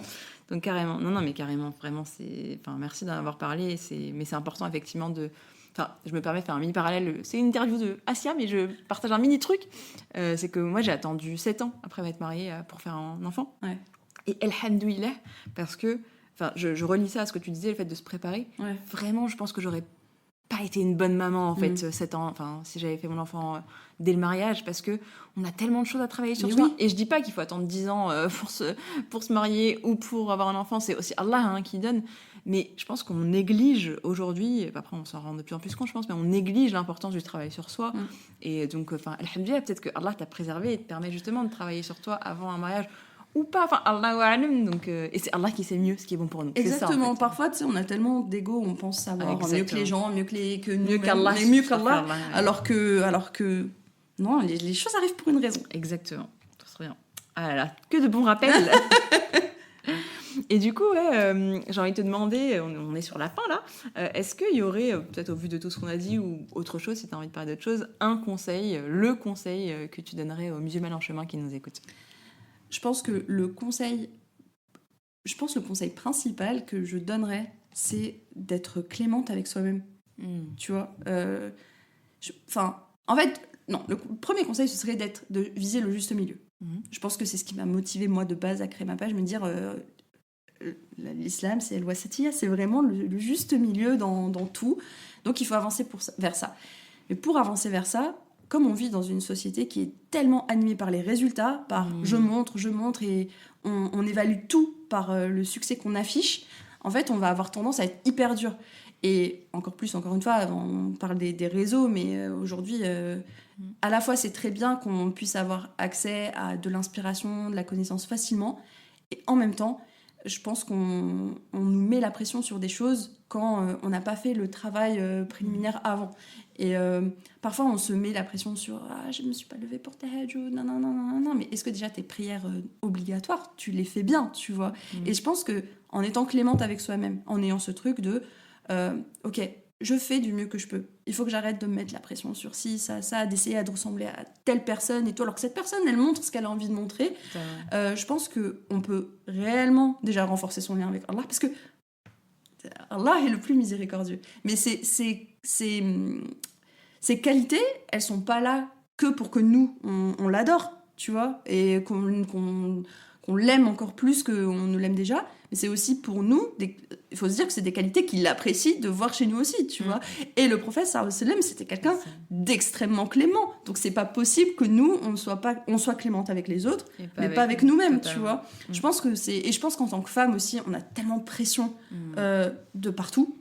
[SPEAKER 1] Donc carrément, non, mais carrément, vraiment, merci d'en avoir parlé. Mais c'est important, effectivement, Enfin, je me permets de faire un mini parallèle. C'est une interview de Asia, mais je partage un mini truc. C'est que moi, j'ai attendu 7 ans après m'être mariée pour faire un enfant.
[SPEAKER 2] Ouais.
[SPEAKER 1] Et alhamdoulilah, parce que... Enfin, je relis ça à ce que tu disais, le fait de se préparer.
[SPEAKER 2] Ouais.
[SPEAKER 1] Vraiment, je pense que j'aurais pas été une bonne maman, en fait, 7 ans. Enfin, si j'avais fait mon enfant dès le mariage, parce que on a tellement de choses à travailler sur
[SPEAKER 2] Mais
[SPEAKER 1] soi.
[SPEAKER 2] oui.
[SPEAKER 1] Et je dis pas qu'il faut attendre 10 ans pour se marier ou pour avoir un enfant. C'est aussi Allah qui donne. Mais je pense qu'on néglige aujourd'hui, après on s'en rend de plus en plus compte, je pense, mais on néglige l'importance du travail sur soi. Et donc, alhamdoulilah, peut-être que Allah t'a préservé et te permet justement de travailler sur toi avant un mariage. Ou pas, enfin, Allahu a'lam, donc, et c'est Allah qui sait mieux ce qui est bon pour nous.
[SPEAKER 2] Exactement,
[SPEAKER 1] c'est ça, en fait.
[SPEAKER 2] parfois, tu sais, on a tellement d'ego, on pense savoir mieux que les gens, mieux que nous,
[SPEAKER 1] Mieux qu'Allah.
[SPEAKER 2] mais mieux qu'Allah,
[SPEAKER 1] Ouais.
[SPEAKER 2] alors que non, les choses arrivent pour une raison.
[SPEAKER 1] Exactement, très bien. Ah là là, que de bons rappels. Et du coup, j'ai envie de te demander, on est sur la fin là, est-ce qu'il y aurait, peut-être au vu de tout ce qu'on a dit ou autre chose, si tu as envie de parler d'autre chose, un conseil, le conseil que tu donnerais aux musulmans en chemin qui nous écoutent?
[SPEAKER 2] Je pense que le conseil principal que je donnerais, c'est d'être clémente avec soi-même. Tu vois, en fait, non, le premier conseil, ce serait de viser le juste milieu. Je pense que c'est ce qui m'a motivée, moi, de base, à créer ma page, me dire, l'islam, c'est al-wasatiyya, c'est vraiment le juste milieu dans tout. Donc, il faut avancer vers ça. Mais pour avancer vers ça, comme on vit dans une société qui est tellement animée par les résultats, par je montre, et on évalue tout par le succès qu'on affiche, en fait, on va avoir tendance à être hyper dur. Et encore une fois, on parle des réseaux, mais aujourd'hui, à la fois, c'est très bien qu'on puisse avoir accès à de l'inspiration, de la connaissance facilement, et en même temps, je pense qu'on nous met la pression sur des choses quand on n'a pas fait le travail préliminaire avant. Et parfois, on se met la pression sur « Ah, je ne me suis pas levée pour tahajjud, non. » Mais est-ce que déjà tes prières obligatoires, tu les fais bien, tu vois? Et je pense qu'en étant clémente avec soi-même, en ayant ce truc de « Ok, je fais du mieux que je peux. Il faut que j'arrête de me mettre la pression sur ci, ça, d'essayer de ressembler à telle personne et tout. » Alors que cette personne, elle montre ce qu'elle a envie de montrer. Je pense qu'on peut réellement déjà renforcer son lien avec Allah, parce que Allah est le plus miséricordieux. Mais ces qualités, elles sont pas là que pour que nous, on l'adore, tu vois, et qu'on l'aime encore plus qu'on ne l'aime déjà. Mais c'est aussi pour nous, il faut se dire que c'est des qualités qu'il apprécie de voir chez nous aussi, tu vois. Et le prophète, sallallahu alayhi wa sallam, c'était quelqu'un d'extrêmement clément. Donc c'est pas possible que nous, on soit clémente avec les autres, mais pas avec nous-mêmes, tu vois. Je pense que et je pense qu'en tant que femme aussi, on a tellement de pression de partout.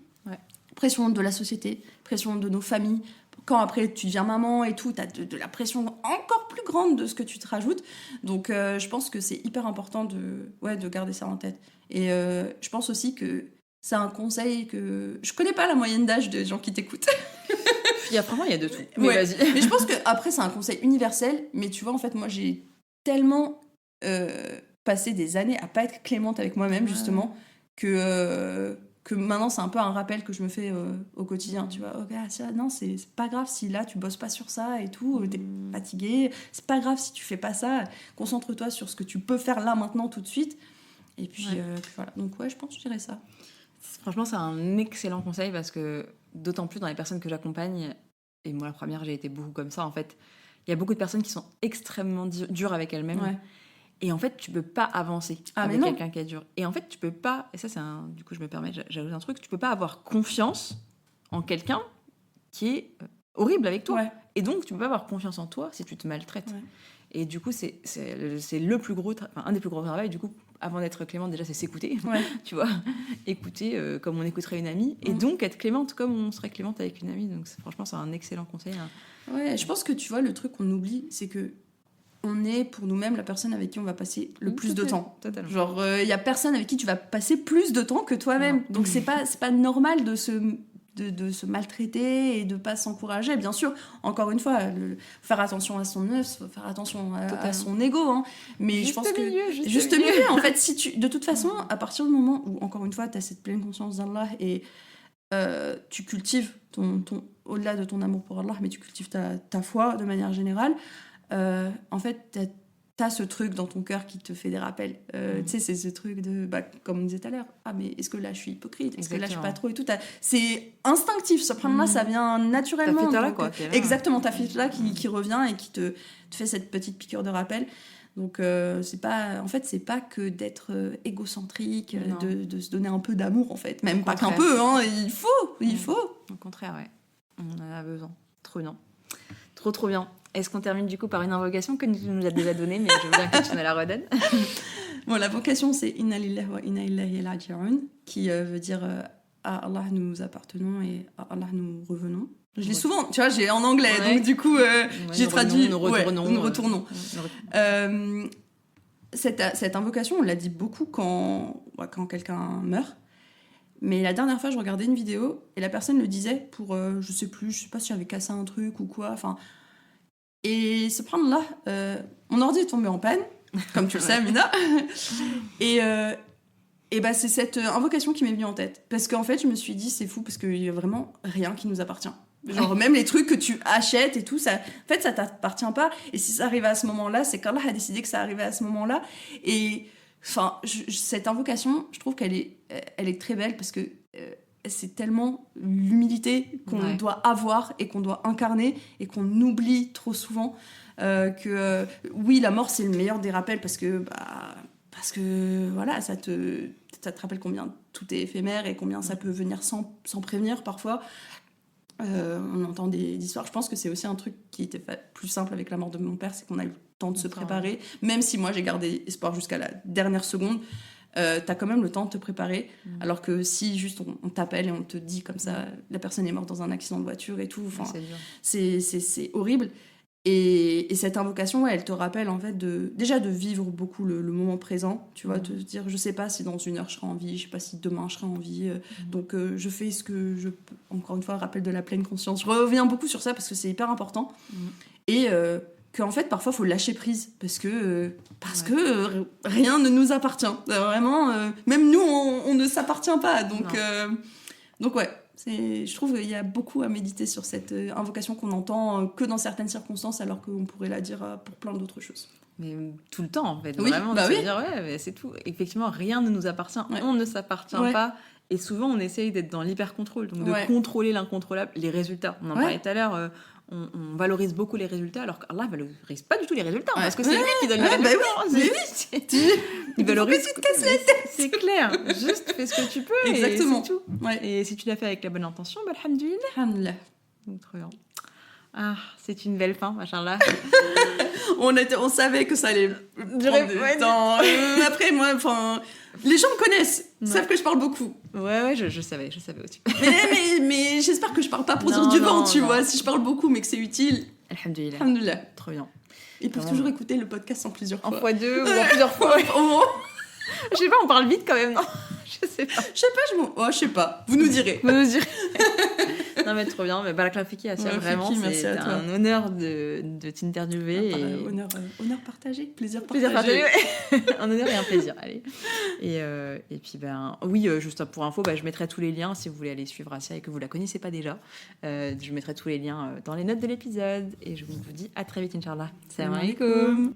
[SPEAKER 2] Pression de la société, pression de nos familles. Quand après tu deviens maman et tout, t'as de la pression encore plus grande de ce que tu te rajoutes. Donc je pense que c'est hyper important de garder ça en tête. Et je pense aussi que c'est un conseil que... Je connais pas la moyenne d'âge des gens qui t'écoutent.
[SPEAKER 1] Vraiment, il y a de tout. Mais vas-y.
[SPEAKER 2] Mais je pense que après c'est un conseil universel. Mais tu vois, en fait, moi j'ai tellement passé des années à pas être clémente avec moi-même, justement, que maintenant c'est un peu un rappel que je me fais au quotidien, tu vois. Non, c'est pas grave si là tu bosses pas sur ça et tout, t'es fatigué, c'est pas grave si tu fais pas ça, concentre-toi sur ce que tu peux faire là maintenant tout de suite. Et puis voilà, donc je pense que je dirais ça.
[SPEAKER 1] Franchement, c'est un excellent conseil, parce que d'autant plus dans les personnes que j'accompagne, et moi la première, j'ai été beaucoup comme ça en fait, il y a beaucoup de personnes qui sont extrêmement dures avec elles-mêmes. Et en fait, tu peux pas avancer avec quelqu'un qui est dur. Et en fait, tu peux pas... Et ça, du coup, je me permets, j'ajoute un truc. Tu peux pas avoir confiance en quelqu'un qui est horrible avec toi. Et donc, tu peux pas avoir confiance en toi si tu te maltraites. Et du coup, c'est le plus gros... un des plus gros travaux, du coup, avant d'être clémente, déjà, c'est s'écouter. Tu vois, écouter comme on écouterait une amie. Et donc, être clémente comme on serait clémente avec une amie. Donc, franchement, c'est un excellent conseil.
[SPEAKER 2] Ouais, je pense que, tu vois, le truc qu'on oublie, c'est que on est pour nous-mêmes la personne avec qui on va passer le plus de temps.
[SPEAKER 1] Totalement.
[SPEAKER 2] Genre, il y a personne avec qui tu vas passer plus de temps que toi-même. Donc, c'est pas normal de se maltraiter et de pas s'encourager. Bien sûr, encore une fois, faire attention à son œuf, faire attention à son ego. Hein. Mais je pense que... Juste milieu, en fait. De toute façon, à partir du moment où, encore une fois, tu as cette pleine conscience d'Allah et tu cultives au-delà de ton amour pour Allah, mais tu cultives ta foi de manière générale, en fait, t'as ce truc dans ton cœur qui te fait des rappels. Tu sais, c'est ce truc de, comme on disait tout à l'heure, mais est-ce que là je suis hypocrite, est-ce que là je suis pas trop et tout. C'est instinctif, subhanallah, ça vient naturellement.
[SPEAKER 1] Ta fitra-là, quoi.
[SPEAKER 2] Exactement, ta fitra-là qui revient et qui te fait cette petite piqûre de rappel. Donc c'est pas que d'être égocentrique, de se donner un peu d'amour en fait, même pas qu'un peu, hein, il faut.
[SPEAKER 1] Au contraire, ouais, on en a besoin. Trop bien, trop bien. Est-ce qu'on termine du coup par une invocation que tu nous as déjà donnée, mais je veux bien que tu me la redonnes.
[SPEAKER 2] Bon, l'invocation c'est Inna lillahi wa inna ilayhi raji'un, qui veut dire à Allah nous appartenons et à Allah nous revenons. Je l'ai souvent, tu vois, j'ai en anglais, donc du coup, j'ai traduit. Nous retournons. Cette invocation, on l'a dit beaucoup quand quelqu'un meurt. Mais la dernière fois, je regardais une vidéo et la personne le disait pour, je sais pas si j'avais cassé un truc ou quoi. Enfin, et subhanallah, mon ordi est tombé en panne, comme tu le sais, Amina. Et c'est cette invocation qui m'est venue en tête. Parce qu'en fait, je me suis dit, c'est fou, parce qu'il y a vraiment rien qui nous appartient. Genre, même les trucs que tu achètes et tout, ça t'appartient pas. Et si ça arrivait à ce moment-là, c'est qu'Allah a décidé que ça arrivait à ce moment-là. Et enfin, cette invocation, je trouve qu'elle est très belle parce que c'est tellement l'humilité qu'on doit avoir et qu'on doit incarner et qu'on oublie trop souvent. Oui, la mort, c'est le meilleur des rappels parce que voilà, ça te rappelle combien tout est éphémère et combien ça peut venir sans prévenir parfois. On entend des histoires. Je pense que c'est aussi un truc qui était plus simple avec la mort de mon père, c'est qu'on a eu le temps de se préparer. Même si moi j'ai gardé espoir jusqu'à la dernière seconde, t'as quand même le temps de te préparer. Alors que si juste on t'appelle et on te dit comme ça, la personne est morte dans un accident de voiture et tout, c'est horrible. Et cette invocation, elle te rappelle en fait déjà de vivre beaucoup le moment présent, tu vois, de te dire je sais pas si dans 1 heure je serai en vie, je sais pas si demain je serai en vie, donc je fais ce que je peux. Encore une fois, rappel de la pleine conscience. Je reviens beaucoup sur ça parce que c'est hyper important et qu'en fait parfois faut lâcher prise parce que rien ne nous appartient. Vraiment, même nous on ne s'appartient pas, donc ouais. Je trouve qu'il y a beaucoup à méditer sur cette invocation qu'on entend que dans certaines circonstances, alors qu'on pourrait la dire pour plein d'autres choses.
[SPEAKER 1] Mais tout le temps, en fait.
[SPEAKER 2] Oui,
[SPEAKER 1] vraiment, de se dire, mais c'est tout. Effectivement, rien ne nous appartient. On ne s'appartient pas. Et souvent, on essaye d'être dans l'hyper-contrôle, donc de contrôler l'incontrôlable, les résultats. On en parlait tout à l'heure, on valorise beaucoup les résultats, alors qu'Allah ne valorise pas du tout les résultats, parce que c'est lui qui donne les résultats. Il valorise.
[SPEAKER 2] Tu te casses la tête.
[SPEAKER 1] C'est clair. Juste fais ce que tu peux.
[SPEAKER 2] Exactement.
[SPEAKER 1] Et c'est tout. Et si tu l'as fait avec la bonne intention, alhamdoulilah. Trop bien. Ah, c'est une belle fin, machallah.
[SPEAKER 2] On savait que ça allait durer du temps. Après, moi, les gens me connaissent, savent que je parle beaucoup.
[SPEAKER 1] Ouais, je savais aussi.
[SPEAKER 2] mais j'espère que je parle pas pour dire du vent, tu vois. Si je parle beaucoup, mais que c'est utile.
[SPEAKER 1] Alhamdoulilah. Trop bien.
[SPEAKER 2] Ils peuvent toujours écouter le podcast en plusieurs fois.
[SPEAKER 1] En fois 2 ou en plusieurs fois. Je sais pas, on parle vite quand même, non? Je sais pas. Vous nous direz. Non mais trop bien, mais Barakallahu fiki, Assia, vraiment c'est un honneur de t'interviewer.
[SPEAKER 2] Honneur partagé, plaisir partagé.
[SPEAKER 1] Un honneur et un plaisir, allez. Et puis oui, juste pour info, je mettrai tous les liens si vous voulez aller suivre Assia et que vous la connaissez pas déjà. Je mettrai tous les liens dans les notes de l'épisode et je vous dis à très vite, Inch'Allah. Salam alaikum.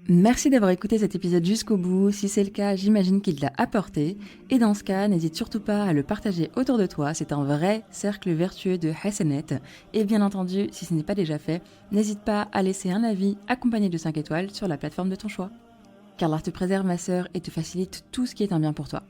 [SPEAKER 1] Merci d'avoir écouté cet épisode jusqu'au bout. Si c'est le cas, j'imagine qu'il t'a apporté. Et dans ce cas, n'hésite surtout pas à le partager autour de toi. C'est un vrai cercle vertueux de Hassanet. Et bien entendu, si ce n'est pas déjà fait, n'hésite pas à laisser un avis accompagné de 5 étoiles sur la plateforme de ton choix. Qu'Allah te préserve, ma sœur, et te facilite tout ce qui est un bien pour toi.